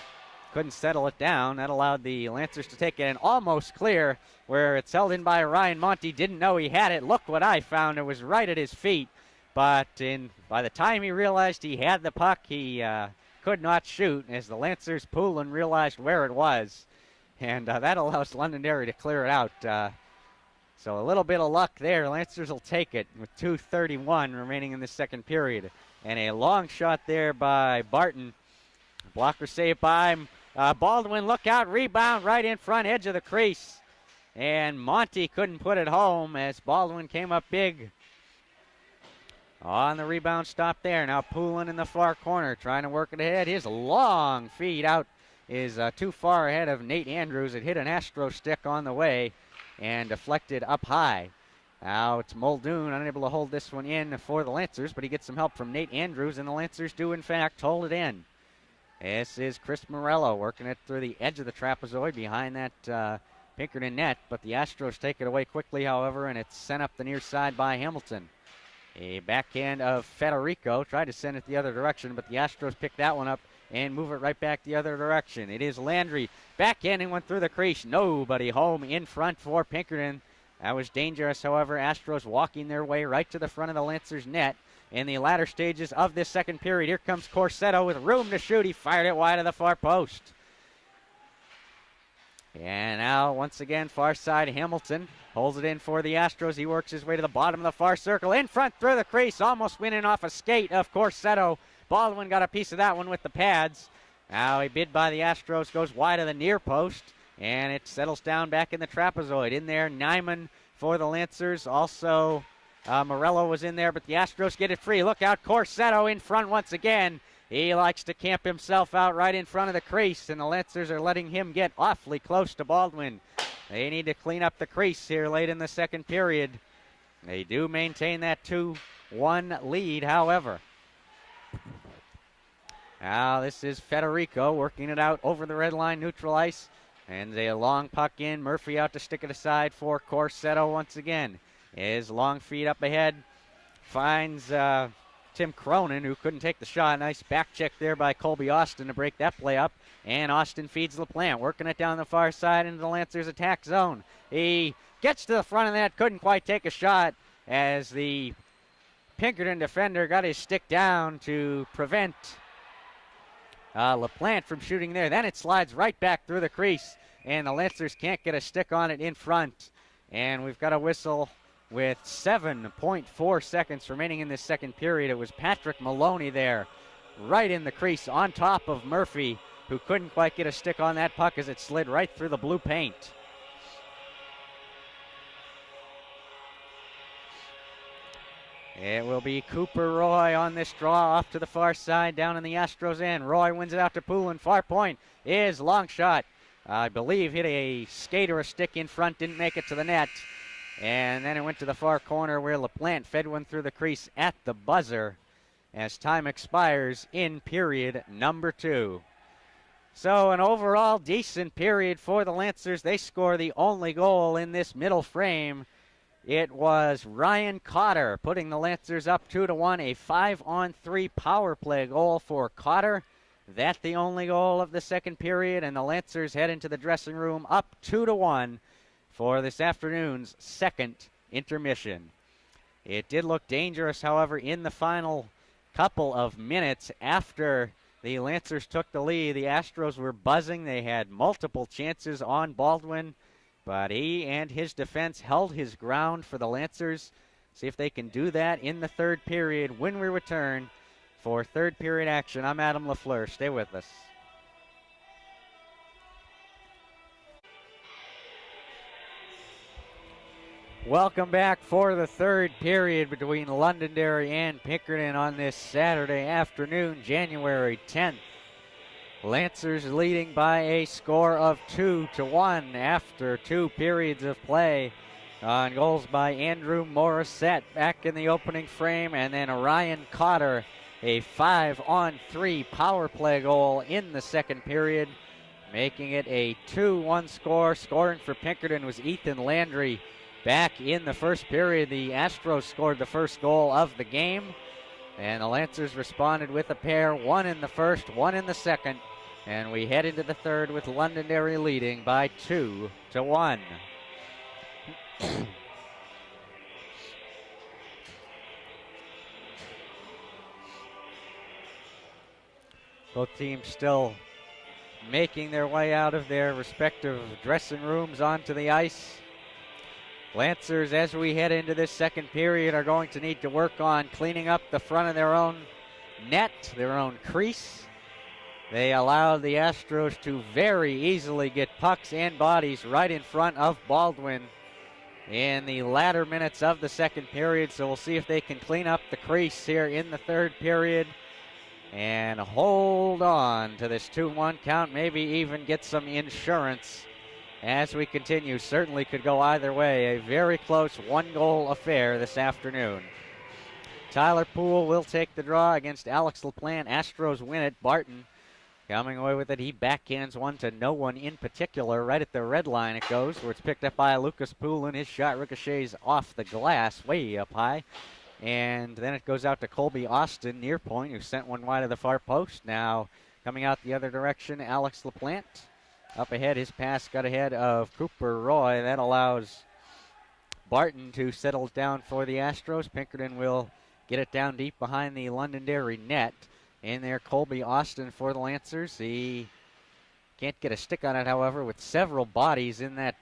couldn't settle it down. That allowed the Lancers to take it and almost clear, where it's held in by Ryan Monty. Didn't know he had it. Look what I found. It was right at his feet. But by the time he realized he had the puck, he could not shoot, as the Lancers Poulin realized where it was. And that allows Londonderry to clear it out. So a little bit of luck there. Lancers will take it with 2:31 remaining in the second period. And a long shot there by Barton. Blocker saved by Baldwin. Look out, rebound right in front, edge of the crease. And Monty couldn't put it home as Baldwin came up big on the rebound stop there. Now Poulin in the far corner trying to work it ahead. His long feed out is too far ahead of Nate Andrews. It hit an Astro stick on the way and deflected up high. Now it's Muldoon unable to hold this one in for the Lancers, but he gets some help from Nate Andrews, and the Lancers do in fact hold it in. This is Chris Morello working it through the edge of the trapezoid behind that Pinkerton net, but the Astros take it away quickly, however, and it's sent up the near side by Hamilton. A backhand of Federico, tried to send it the other direction, but the Astros pick that one up and move it right back the other direction. It is Landry backhanding one through the crease. Nobody home in front for Pinkerton. That was dangerous, however. Astros walking their way right to the front of the Lancers net in the latter stages of this second period. Here comes Corsetto with room to shoot. He fired it wide of the far post. And now, once again, far side, Hamilton holds it in for the Astros. He works his way to the bottom of the far circle. In front through the crease, almost winning off a skate of Corsetto. Baldwin got a piece of that one with the pads. Now a bid by the Astros goes wide of the near post, and it settles down back in the trapezoid. In there, Nyman for the Lancers. Also, Morello was in there, but the Astros get it free. Look out, Corsetto in front once again. He likes to camp himself out right in front of the crease, and the Lancers are letting him get awfully close to Baldwin. They need to clean up the crease here late in the second period. They do maintain that 2-1 lead, however. Now this is Federico working it out over the red line, neutral ice. And a long puck in. Murphy out to stick it aside for Corsetto once again. His long feet up ahead. Finds Tim Cronin, who couldn't take the shot. Nice back check there by Colby Austin to break that play up. And Austin feeds LaPlante, working it down the far side into the Lancers attack zone. He gets to the front of that, couldn't quite take a shot as the Pinkerton defender got his stick down to prevent LaPlante from shooting there. Then it slides right back through the crease, and the Lancers can't get a stick on it in front. And we've got a whistle with 7.4 seconds remaining in this second period. It was Patrick Maloney there, right in the crease on top of Murphy, who couldn't quite get a stick on that puck as it slid right through the blue paint. It will be Cooper Roy on this draw off to the far side down in the Astros end. Roy wins it out to Poulin. Far point is long shot. I believe hit a skate or a stick in front, didn't make it to the net. And then it went to the far corner where LaPlante fed one through the crease at the buzzer as time expires in period number 2. So an overall decent period for the Lancers. They score the only goal in this middle frame. It was Ryan Cotter putting the Lancers up 2-1, a 5-on-3 power play goal for Cotter. That's the only goal of the second period, and the Lancers head into the dressing room up 2-1 for this afternoon's second intermission. It did look dangerous, however, in the final couple of minutes after the Lancers took the lead. The Astros were buzzing. They had multiple chances on Baldwin, but he and his defense held his ground for the Lancers. See if they can do that in the third period when we return for third period action. I'm Adam LaFleur. Stay with us. Welcome back for the third period between Londonderry and Pinkerton on this Saturday afternoon, January 10th. Lancers leading by a score of 2-1 after 2 periods of play on goals by Andrew Morissette back in the opening frame, and then Ryan Cotter, a 5-on-3 power play goal in the second period, making it a 2-1 score. Scoring for Pinkerton was Ethan Landry. Back in the first period, the Astros scored the first goal of the game, and the Lancers responded with a pair, one in the first, one in the second. And we head into the third with Londonderry leading by 2-1. Both teams still making their way out of their respective dressing rooms onto the ice. Lancers, as we head into this second period, are going to need to work on cleaning up the front of their own net, their own crease. They allowed the Astros to very easily get pucks and bodies right in front of Baldwin in the latter minutes of the second period. So we'll see if they can clean up the crease here in the third period and hold on to this 2-1 count, maybe even get some insurance as we continue. Certainly could go either way. A very close one-goal affair this afternoon. Tyler Poole will take the draw against Alex LaPlante. Astros win it. Barton coming away with it. He backhands one to no one in particular. Right at the red line it goes, where it's picked up by Lucas Poole, and his shot ricochets off the glass way up high. And then it goes out to Colby Austin, near point, who sent one wide of the far post. Now coming out the other direction, Alex LaPlante. Up ahead, his pass got ahead of Cooper Roy. That allows Barton to settle down for the Astros. Pinkerton will get it down deep behind the Londonderry net. In there, Colby Austin for the Lancers. He can't get a stick on it, however, with several bodies in that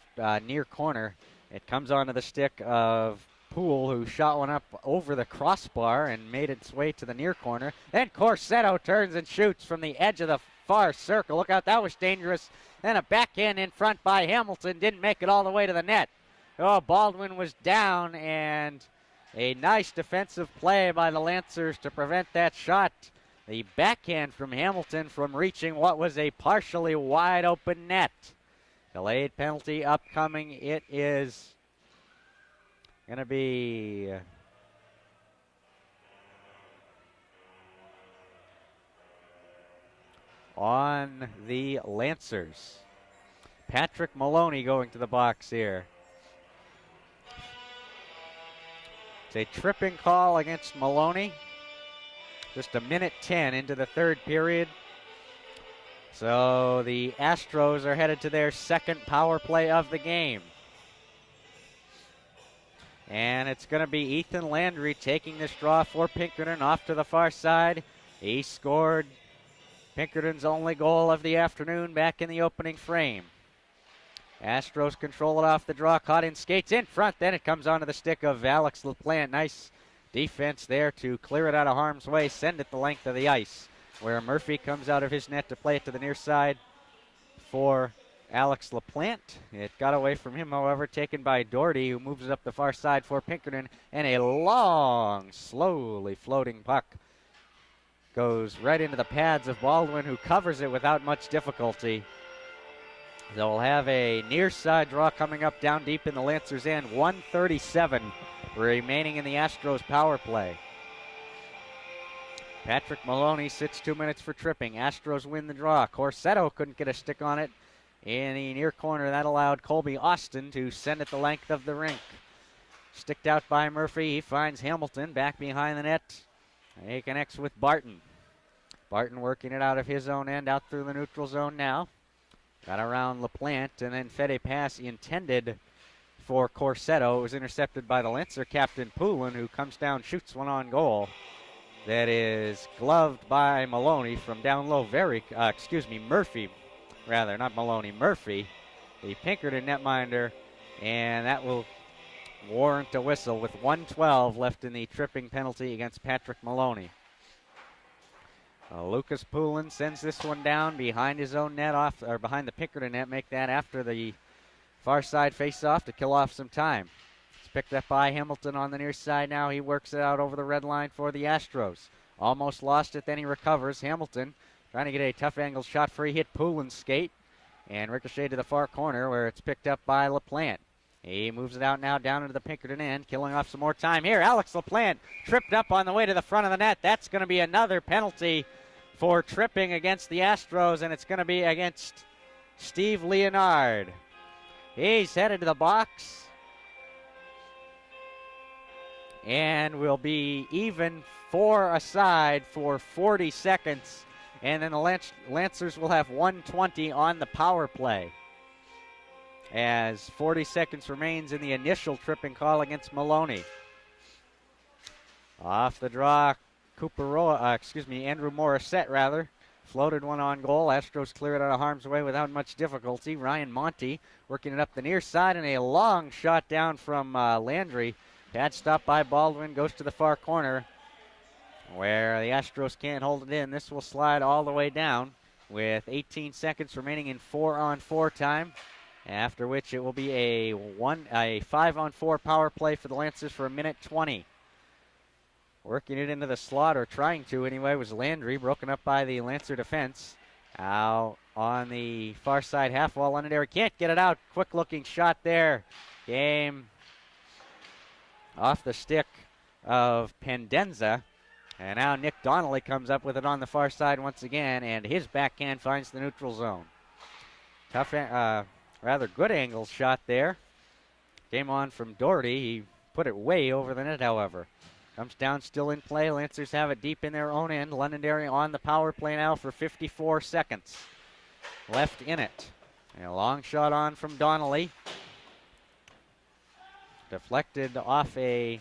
near corner. It comes onto the stick of Poole, who shot one up over the crossbar and made its way to the near corner. Then Corsetto turns and shoots from the edge of the far circle. Look out, that was dangerous. Then a backhand in front by Hamilton. Didn't make it all the way to the net. Oh, Baldwin was down, and a nice defensive play by the Lancers to prevent that shot. The backhand from Hamilton from reaching what was a partially wide open net. Delayed penalty upcoming. It is going to be on the Lancers. Patrick Maloney going to the box here. It's a tripping call against Maloney. Just a minute 10 into the third period. So the Astros are headed to their second power play of the game. And it's going to be Ethan Landry taking this draw for Pinkerton off to the far side. He scored Pinkerton's only goal of the afternoon back in the opening frame. Astros control it off the draw, caught in skates in front. Then it comes onto the stick of Alex LaPlante. Nice defense there to clear it out of harm's way, send it the length of the ice, where Murphy comes out of his net to play it to the near side for Alex LaPlante. It got away from him, however, taken by Doherty, who moves it up the far side for Pinkerton, and a long, slowly floating puck goes right into the pads of Baldwin, who covers it without much difficulty. They'll have a near side draw coming up down deep in the Lancers' end. 1:37 remaining in the Astros power play. Patrick Maloney sits 2 minutes for tripping. Astros win the draw. Corsetto couldn't get a stick on it in the near corner. That allowed Colby Austin to send it the length of the rink. Sticked out by Murphy. He finds Hamilton back behind the net. He connects with Barton. Barton working it out of his own end, out through the neutral zone now. Got around LaPlante, and then fed a pass intended for Corsetto. It was intercepted by the Lancer captain, Poulin, who comes down, shoots one on goal. That is gloved by Maloney from down low. Murphy, rather, not Maloney, Murphy, the Pinkerton netminder, and that will warrant a whistle with 1:12 left in the tripping penalty against Patrick Maloney. Lucas Poulin sends this one down behind his own net, behind the Pinkerton net. Make that after the far side face-off to kill off some time. It's picked up by Hamilton on the near side now. He works it out over the red line for the Astros. Almost lost it, then he recovers. Hamilton trying to get a tough angle shot free, hit Poulin's skate, and ricocheted to the far corner where it's picked up by LaPlante. He moves it out now down into the Pinkerton end, killing off some more time here. Alex LaPlante tripped up on the way to the front of the net. That's going to be another penalty for tripping against the Astros, and it's going to be against Steve Leonard. He's headed to the box and will be even 4 aside for 40 seconds, and then the Lancers will have 1:20 on the power play as 40 seconds remains in the initial tripping call against Maloney. Off the draw, Andrew Morissette, floated one on goal. Astros clear it out of harm's way without much difficulty. Ryan Monty working it up the near side, and a long shot down from Landry. Pad stop by Baldwin, goes to the far corner where the Astros can't hold it in. This will slide all the way down with 18 seconds remaining in 4-on-4 time, after which it will be a 5-on-4 power play for the Lancers for 1:20. Working it into the slot, or trying to anyway, was Landry, broken up by the Lancer defense. Out on the far side half wall, Londonderry can't get it out. Quick looking shot there. Game off the stick of Pendenza. And now Nick Donnelly comes up with it on the far side once again, and his backhand finds the neutral zone. Tough, rather good angle shot there. Came on from Doherty. He put it way over the net, however. Comes down, still in play. Lancers have it deep in their own end. Londonderry on the power play now for 54 seconds left in it. And a long shot on from Donnelly. Deflected off a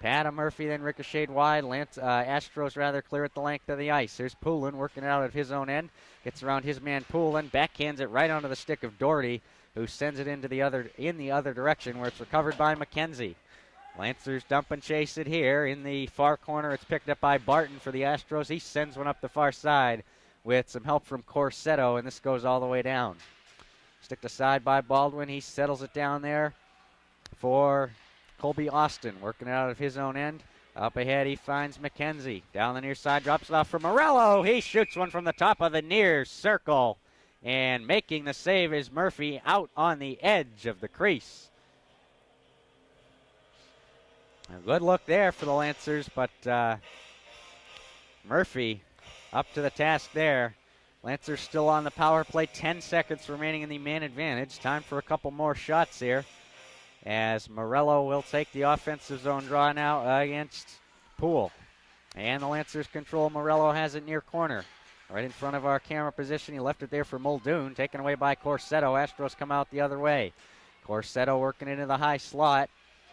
pad of Murphy, then ricocheted wide. Astros clear at the length of the ice. There's Poulin working it out at his own end. Gets around his man Poulin, backhands it right onto the stick of Doherty, who sends it in the other direction where it's recovered by McKenzie. Lancers dump and chase it here. In the far corner, it's picked up by Barton for the Astros. He sends one up the far side with some help from Corsetto, and this goes all the way down. Sticked aside by Baldwin. He settles it down there for Colby Austin, working it out of his own end. Up ahead, he finds McKenzie. Down the near side, drops it off for Morello. He shoots one from the top of the near circle. And making the save is Murphy out on the edge of the crease. A good look there for the Lancers, but Murphy up to the task there. Lancers still on the power play. 10 seconds remaining in the man advantage. Time for a couple more shots here, as Morello will take the offensive zone draw now against Poole. And the Lancers control. Morello has it near corner, right in front of our camera position. He left it there for Muldoon, taken away by Corsetto. Astros come out the other way. Corsetto working into the high slot.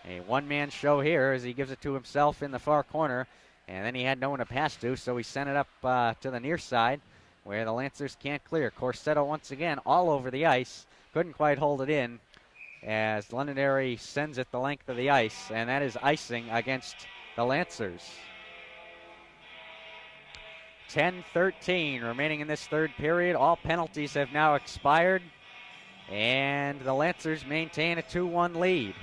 A one-man show here as he gives it to himself in the far corner. And then he had no one to pass to, so he sent it up to the near side where the Lancers can't clear. Corsetto once again all over the ice. Couldn't quite hold it in as Londonderry sends it the length of the ice, and that is icing against the Lancers. 10-13 remaining in this third period. All penalties have now expired, and the Lancers maintain a 2-1 lead.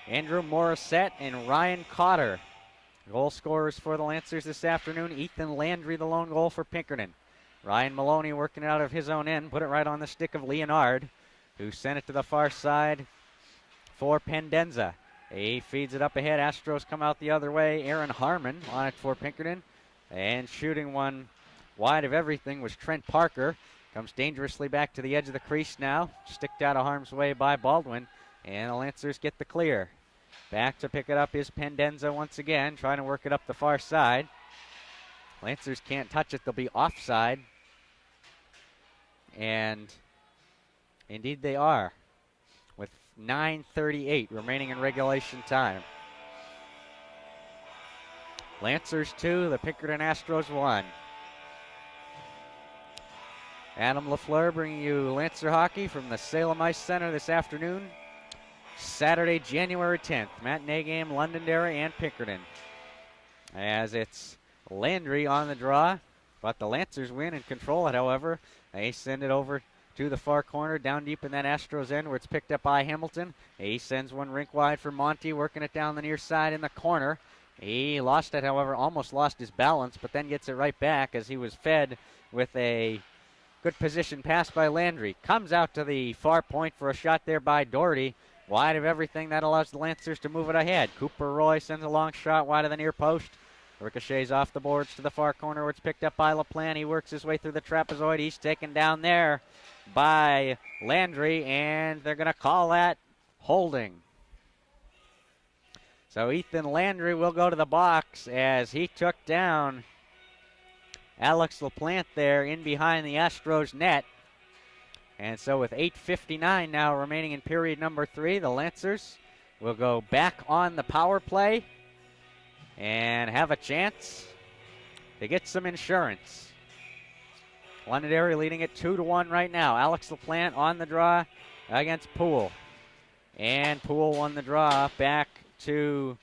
Andrew Morissette and Ryan Cotter, goal scorers for the Lancers this afternoon. Ethan Landry, the lone goal for Pinkerton. Ryan Maloney working it out of his own end, put it right on the stick of Leonard, who sent it to the far side for Pendenza. He feeds it up ahead. Astros come out the other way. Aaron Harmon on it for Pinkerton. And shooting one wide of everything was Trent Parker. Comes dangerously back to the edge of the crease now. Sticked out of harm's way by Baldwin. And the Lancers get the clear. Back to pick it up is Pendenza once again, trying to work it up the far side. Lancers can't touch it. They'll be offside. And indeed they are, with 9:38 remaining in regulation time. Lancers 2, the Pinkerton Astros 1. Adam LaFleur bringing you Lancer hockey from the Salem Ice Center this afternoon. Saturday, January 10th, matinee game, Londonderry and Pinkerton. As it's Landry on the draw, but the Lancers win and control it, however. They send it over to the far corner, down deep in that Astros end where it's picked up by Hamilton. He sends one rink wide for Monty, working it down the near side in the corner. He lost it, however, almost lost his balance, but then gets it right back as he was fed with a good position pass by Landry. Comes out to the far point for a shot there by Doherty. Wide of everything, that allows the Lancers to move it ahead. Cooper Roy sends a long shot wide of the near post. Ricochets off the boards to the far corner where it's picked up by LaPlante. He works his way through the trapezoid. He's taken down there by Landry, and they're going to call that holding. So Ethan Landry will go to the box as he took down Alex LaPlante there in behind the Astros net. And so with 8:59 now remaining in period number 3, the Lancers will go back on the power play and have a chance to get some insurance. Londonderry leading it 2-1 right now. Alex LaPlante on the draw against Poole. And Poole won the draw back to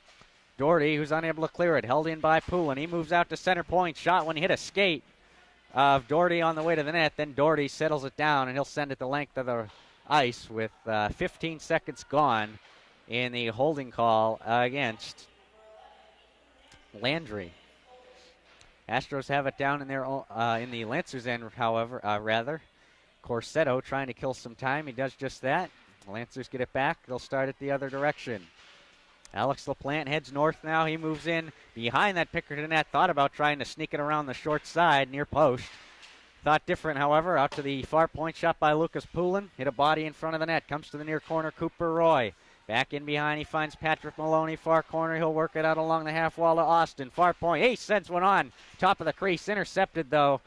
Doherty, who's unable to clear it. Held in by Poole, and he moves out to center point. Shot when he hit a skate of Doherty on the way to the net. Then Doherty settles it down, and he'll send it the length of the ice with 15 seconds gone in the holding call against Landry. Astros have it down in their in the Lancers end, however, Corsetto trying to kill some time. He does just that. The Lancers get it back. They'll start it the other direction. Alex LaPlante heads north now. He moves in behind that Pinkerton net. Thought about trying to sneak it around the short side near post. Thought different, however. Out to the far point, shot by Lucas Poulin. Hit a body in front of the net. Comes to the near corner, Cooper Roy. Back in behind, he finds Patrick Maloney, far corner. He'll work it out along the half wall to Austin. Far point, he sends one on. Top of the crease, intercepted, though,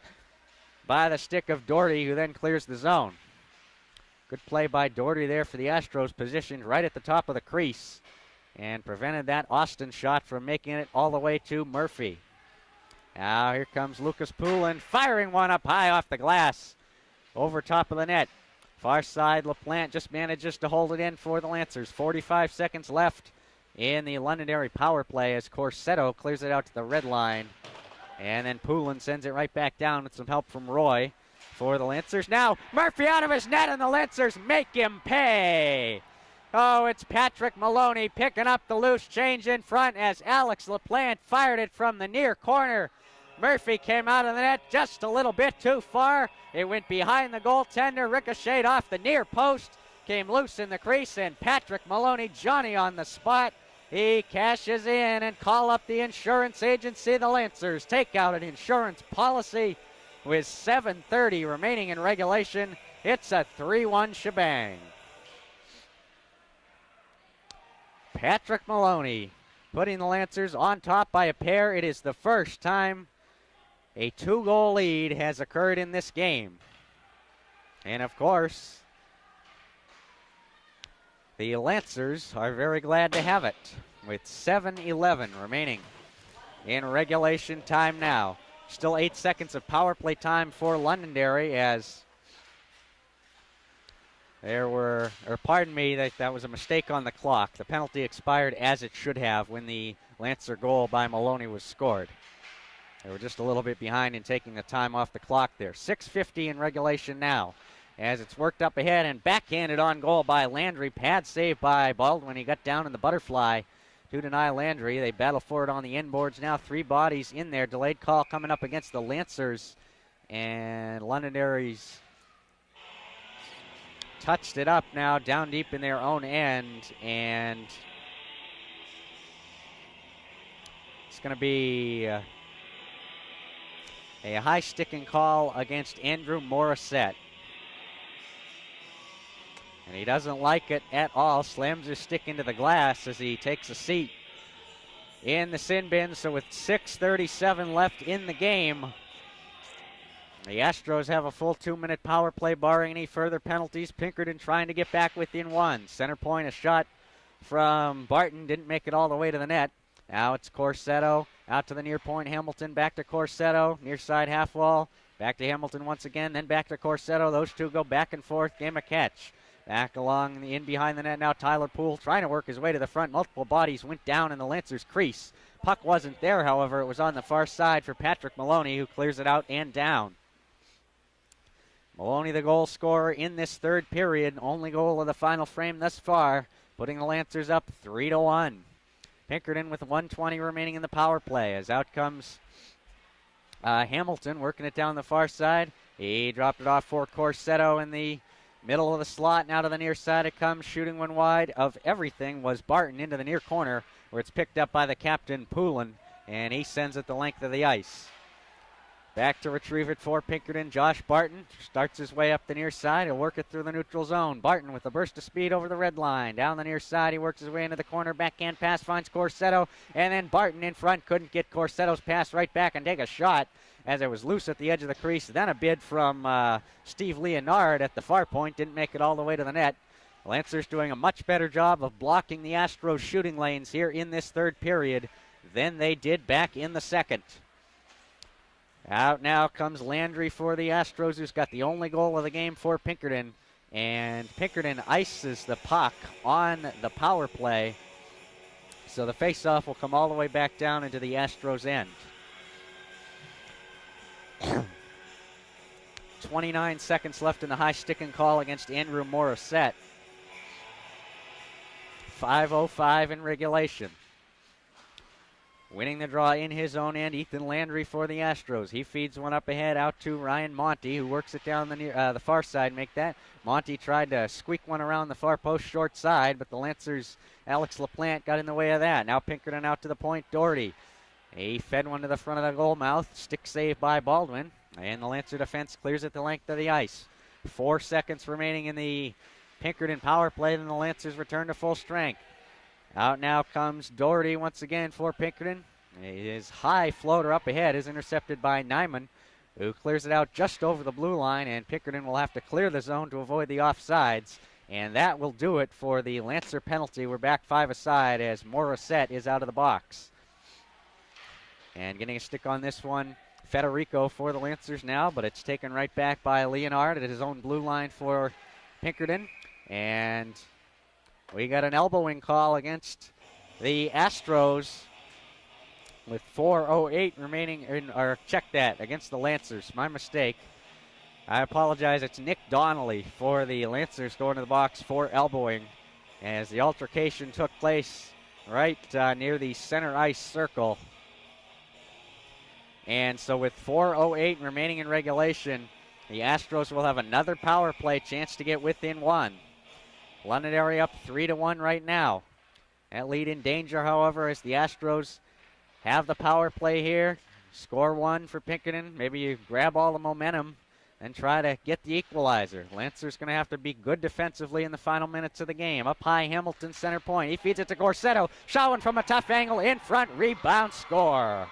by the stick of Doherty, who then clears the zone. Good play by Doherty there for the Astros, positioned right at the top of the crease, and prevented that Austin shot from making it all the way to Murphy. Now here comes Lucas Poulin, firing one up high off the glass, over top of the net. Far side, LaPlante just manages to hold it in for the Lancers. 45 seconds left in the Londonderry power play as Corsetto clears it out to the red line. And then Poulin sends it right back down with some help from Roy for the Lancers. Now Murphy out of his net, and the Lancers make him pay. Oh, it's Patrick Maloney picking up the loose change in front as Alex LaPlante fired it from the near corner. Murphy came out of the net just a little bit too far. It went behind the goaltender, ricocheted off the near post, came loose in the crease, and Patrick Maloney, Johnny on the spot. He cashes in and call up the insurance agency. The Lancers take out an insurance policy with 7:30 remaining in regulation. It's a 3-1 shebang. Patrick Maloney putting the Lancers on top by a pair. It is the first time a 2-goal lead has occurred in this game. And of course, the Lancers are very glad to have it with 7:11 remaining in regulation time now. Still 8 seconds of power play time for Londonderry as there were, or pardon me, that was a mistake on the clock. The penalty expired as it should have when the Lancer goal by Maloney was scored. They were just a little bit behind in taking the time off the clock there. 6:50 in regulation now as it's worked up ahead and backhanded on goal by Landry. Pad save by Baldwin. He got down in the butterfly to deny Landry. They battle for it on the inboards now. 3 bodies in there. Delayed call coming up against the Lancers. And Londonderry's touched it up now down deep in their own end. And it's going to be a high sticking call against Andrew Morissette. And he doesn't like it at all. Slams his stick into the glass as he takes a seat in the sin bin. So with 6:37 left in the game, the Astros have a full 2-minute power play barring any further penalties. Pinkerton trying to get back within 1. Center point, a shot from Barton. Didn't make it all the way to the net. Now it's Corsetto out to the near point. Hamilton back to Corsetto. Near side half wall. Back to Hamilton once again. Then back to Corsetto. Those two go back and forth. Game of catch. Back along the in behind the net now. Tyler Poole trying to work his way to the front. Multiple bodies went down in the Lancers' crease. Puck wasn't there, however. It was on the far side for Patrick Maloney, who clears it out and down. Maloney, the goal scorer in this third period. Only goal of the final frame thus far, putting the Lancers up 3-1. Pinkerton with 1:20 remaining in the power play as out comes Hamilton working it down the far side. He dropped it off for Corsetto in the middle of the slot. Now to the near side it comes. Shooting one wide of everything was Barton into the near corner where it's picked up by the captain, Poulin, and he sends it the length of the ice. Back to retrieve it for Pinkerton. Josh Barton starts his way up the near side. He'll work it through the neutral zone. Barton with a burst of speed over the red line. Down the near side, he works his way into the corner. Backhand pass finds Corsetto. And then Barton in front couldn't get Corsetto's pass right back and take a shot as it was loose at the edge of the crease. Then a bid from Steve Leonard at the far point. Didn't make it all the way to the net. Lancers doing a much better job of blocking the Astros shooting lanes here in this third period than they did back in the second. Out now comes Landry for the Astros, who's got the only goal of the game for Pinkerton. And Pinkerton ices the puck on the power play. So the faceoff will come all the way back down into the Astros' end. 29 seconds left in the high sticking call against Andrew Morissette. 5:05 in regulation. Winning the draw in his own end, Ethan Landry for the Astros. He feeds one up ahead out to Ryan Monty, who works it down the far side. Make that. Monty tried to squeak one around the far post short side, but the Lancers' Alex LaPlante got in the way of that. Now Pinkerton out to the point. Doherty. He fed one to the front of the goal mouth. Stick save by Baldwin. And the Lancer defense clears it the length of the ice. 4 seconds remaining in the Pinkerton power play, then the Lancers return to full strength. Out now comes Doherty once again for Pinkerton. His high floater up ahead is intercepted by Nyman, who clears it out just over the blue line, and Pinkerton will have to clear the zone to avoid the offsides. And that will do it for the Lancer penalty. We're back 5 aside as Morissette is out of the box. And getting a stick on this one, Federico for the Lancers now, but it's taken right back by Leonard at his own blue line for Pinkerton. And we got an elbowing call against the Astros with 4:08 remaining, or check that, against the Lancers. My mistake. I apologize. It's Nick Donnelly for the Lancers going to the box for elbowing as the altercation took place right near the center ice circle. And so with 4:08 remaining in regulation, the Astros will have another power play chance to get within one. Londonderry up 3-1 right now. That lead in danger, however, as the Astros have the power play here. Score one for Pinkerton. Maybe you grab all the momentum and try to get the equalizer. Lancers going to have to be good defensively in the final minutes of the game. Up high, Hamilton, center point. He feeds it to Corsetto. Shot one from a tough angle in front. Rebound, score.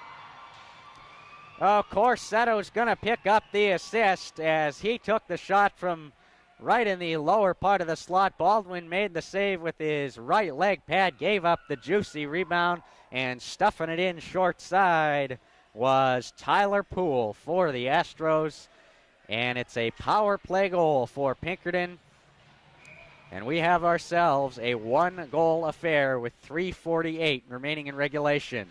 Oh, Corsetto's going to pick up the assist as he took the shot from right in the lower part of the slot. Baldwin made the save with his right leg pad, gave up the juicy rebound, and stuffing it in short side was Tyler Poole for the Astros. And it's a power play goal for Pinkerton. And we have ourselves a one-goal affair with 3:48 remaining in regulation.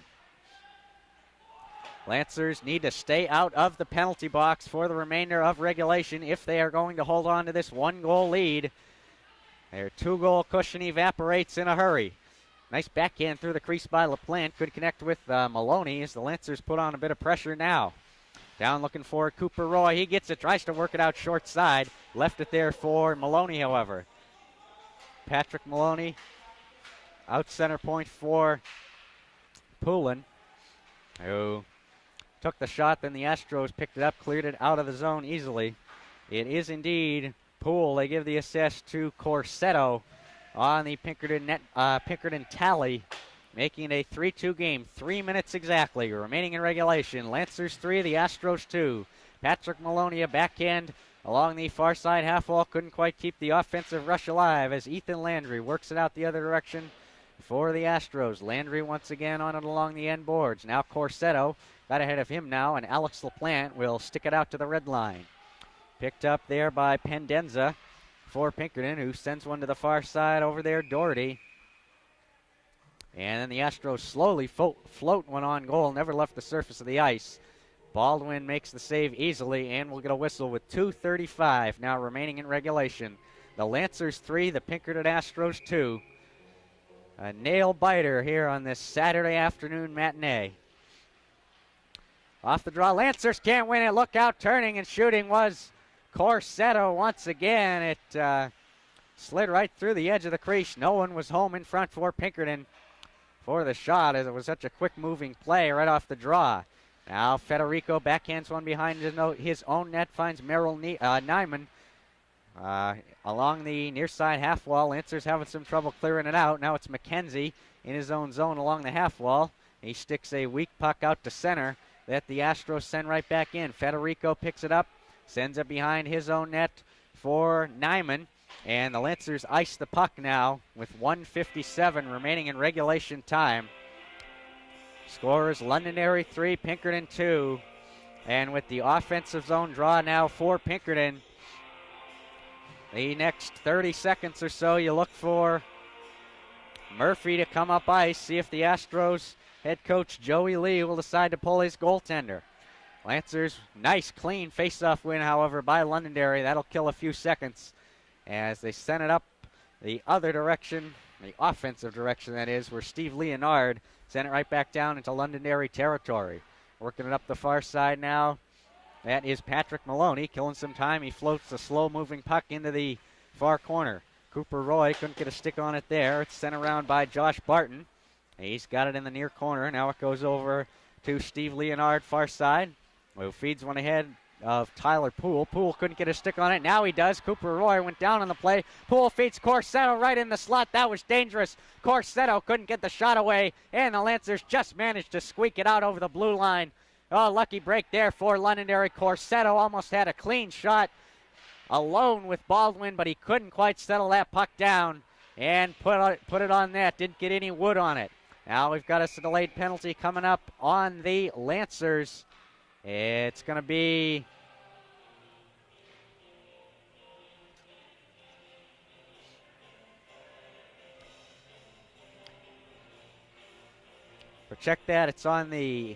Lancers need to stay out of the penalty box for the remainder of regulation if they are going to hold on to this one-goal lead. Their two-goal cushion evaporates in a hurry. Nice backhand through the crease by LaPlante. Could connect with Maloney as the Lancers put on a bit of pressure now. Down looking for Cooper Roy. He gets it, tries to work it out short side. Left it there for Maloney, however. Patrick Maloney out center point for Poulin, who took the shot, then the Astros picked it up, cleared it out of the zone easily. It is indeed Poole. They give the assist to Corsetto on the Pinkerton tally, making it a 3-2 game. 3 minutes exactly remaining in regulation. Lancers 3, the Astros 2. Patrick Maloney, a backhand along the far side half wall. Couldn't quite keep the offensive rush alive as Ethan Landry works it out the other direction for the Astros. Landry once again on it along the end boards. Now Corsetto got ahead of him now, and Alex LaPlante will stick it out to the red line. Picked up there by Pendenza for Pinkerton, who sends one to the far side over there, Doherty. And then the Astros slowly float one on goal, never left the surface of the ice. Baldwin makes the save easily, and we'll get a whistle with 2:35 now remaining in regulation. The Lancers 3, the Pinkerton Astros 2. A nail-biter here on this Saturday afternoon matinee. Off the draw, Lancers can't win it. Look out, turning and shooting was Corsetto once again. It slid right through the edge of the crease. No one was home in front for Pinkerton for the shot, as it was such a quick-moving play right off the draw. Now Federico backhands one behind his own net, finds Merrill Nyman along the near side half wall. Lancers having some trouble clearing it out. Now it's McKenzie in his own zone along the half wall. He sticks a weak puck out to center that the Astros send right back in. Federico picks it up, sends it behind his own net for Nyman. And the Lancers ice the puck now with 1:57 remaining in regulation time. Scorers Londonderry 3, Pinkerton 2. And with the offensive zone draw now for Pinkerton, the next 30 seconds or so, you look for Murphy to come up ice, see if the Astros head coach Joey Lee will decide to pull his goaltender. Lancers, nice clean face-off win, however, by Londonderry. That'll kill a few seconds as they send it up the other direction, the offensive direction that is, where Steve Leonard sent it right back down into Londonderry territory. Working it up the far side now. That is Patrick Maloney, killing some time. He floats the slow-moving puck into the far corner. Cooper Roy couldn't get a stick on it there. It's sent around by Josh Barton. He's got it in the near corner. Now it goes over to Steve Leonard, far side, who feeds one ahead of Tyler Poole. Poole couldn't get a stick on it. Now he does. Cooper Roy went down on the play. Poole feeds Corsetto right in the slot. That was dangerous. Corsetto couldn't get the shot away, and the Lancers just managed to squeak it out over the blue line. Oh, lucky break there for Londonderry. Corsetto almost had a clean shot alone with Baldwin, but he couldn't quite settle that puck down and put it on net. Didn't get any wood on it. Now we've got a delayed penalty coming up on the Lancers. It's going to be But check that, it's on the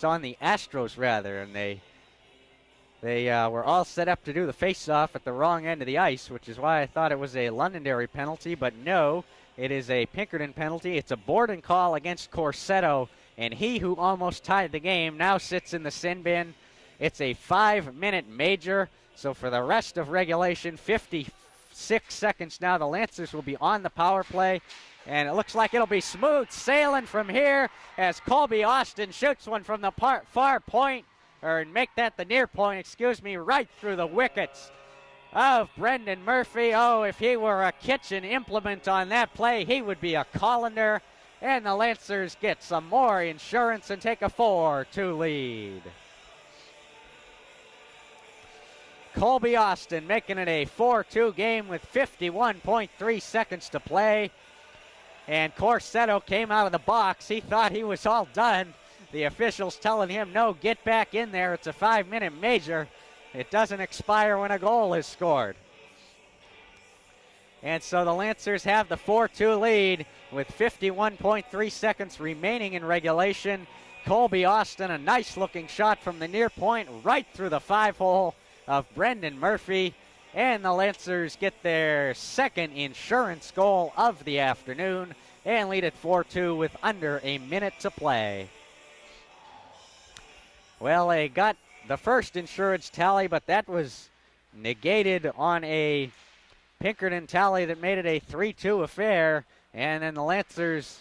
Astros rather, and they were all set up to do the face-off at the wrong end of the ice, which is why I thought it was a Londonderry penalty, but no, it is a Pinkerton penalty. It's a board and call against Corsetto, and he who almost tied the game now sits in the sin bin. It's a 5-minute major, so for the rest of regulation, 56 seconds now, the Lancers will be on the power play, and it looks like it'll be smooth sailing from here as Colby Austin shoots one from the far point, or make that the near point, right through the wickets of Brendan Murphy. Oh, if he were a kitchen implement on that play, he would be a colander. And the Lancers get some more insurance and take a 4-2 lead. Colby Austin making it a 4-2 game with 51.3 seconds to play. And Corsetto came out of the box. He thought he was all done. The officials telling him, no, get back in there. It's a 5-minute major. It doesn't expire when a goal is scored. And so the Lancers have the 4-2 lead with 51.3 seconds remaining in regulation. Colby Austin, a nice-looking shot from the near point right through the 5-hole of Brendan Murphy. And the Lancers get their second insurance goal of the afternoon and lead at 4-2 with under a minute to play. Well, they got the first insurance tally, but that was negated on a Pinkerton tally that made it a 3-2 affair. And then the Lancers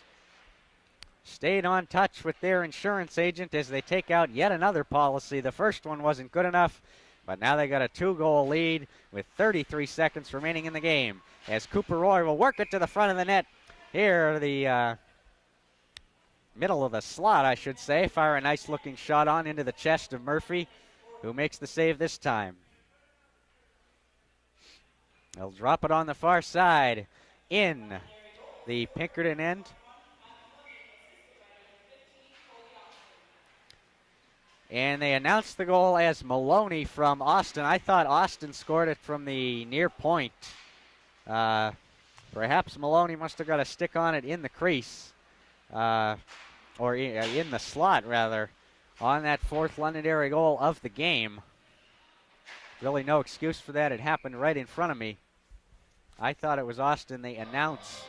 stayed on touch with their insurance agent as they take out yet another policy. The first one wasn't good enough, but now they got a 2-goal lead with 33 seconds remaining in the game. As Cooper Roy will work it to the front of the net. Here, the middle of the slot, I should say. Fire a nice-looking shot on into the chest of Murphy, who makes the save this time. They'll drop it on the far side in the Pinkerton end. And they announced the goal as Maloney from Austin. I thought Austin scored it from the near point. Perhaps Maloney must have got a stick on it in the crease. Or in the slot, rather, on that fourth Londonderry goal of the game. Really no excuse for that. It happened right in front of me. I thought it was Austin. They announce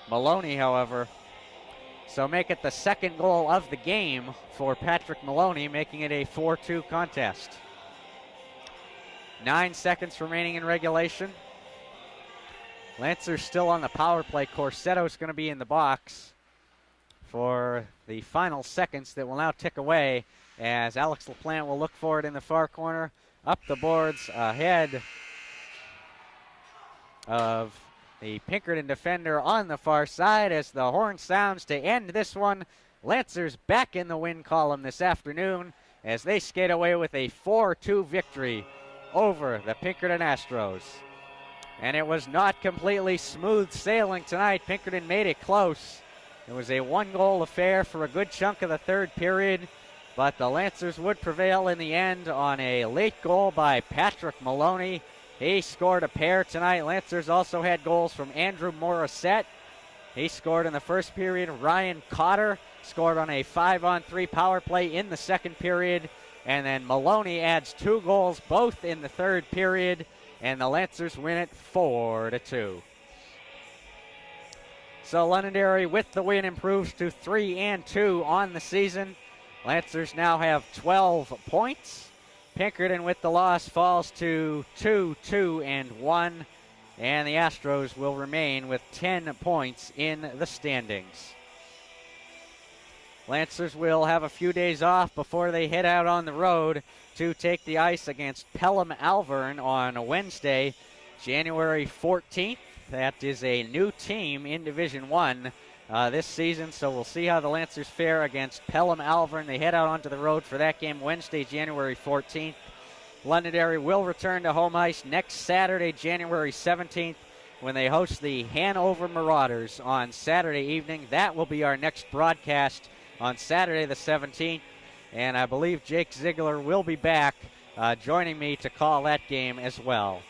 Maloney, however. So make it the second goal of the game for Patrick Maloney, making it a 4-2 contest. 9 seconds remaining in regulation. Lancers still on the power play. Corsetto's going to be in the box for the final seconds that will now tick away as Alex LaPlante will look for it in the far corner. Up the boards ahead of the Pinkerton defender on the far side as the horn sounds to end this one. Lancers back in the win column this afternoon as they skate away with a 4-2 victory over the Pinkerton Astros. And it was not completely smooth sailing tonight. Pinkerton made it close. It was a 1-goal affair for a good chunk of the third period, but the Lancers would prevail in the end on a late goal by Patrick Maloney. He scored a pair tonight. Lancers also had goals from Andrew Morissette. He scored in the first period. Ryan Cotter scored on a 5-on-3 power play in the second period. And then Maloney adds 2 goals, both in the third period. And the Lancers win it 4-2. So Londonderry, with the win, improves to 3-2 on the season. Lancers now have 12 points. Pinkerton, with the loss, falls to 2-2-1. And the Astros will remain with 10 points in the standings. Lancers will have a few days off before they head out on the road to take the ice against Pelham Alvern on Wednesday, January 14th. That is a new team in Division I this season, so we'll see how the Lancers fare against Pelham Alvern. They head out onto the road for that game Wednesday, January 14th. Londonderry will return to home ice next Saturday, January 17th, when they host the Hanover Marauders on Saturday evening. That will be our next broadcast on Saturday the 17th, and I believe Jake Ziegler will be back joining me to call that game as well.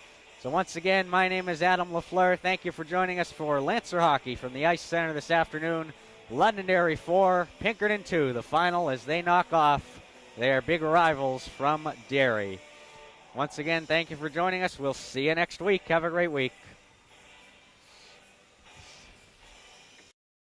So once again, my name is Adam LaFleur. Thank you for joining us for Lancer Hockey from the Ice Center this afternoon. Londonderry 4, Pinkerton 2, the final as they knock off their big rivals from Derry. Once again, thank you for joining us. We'll see you next week. Have a great week.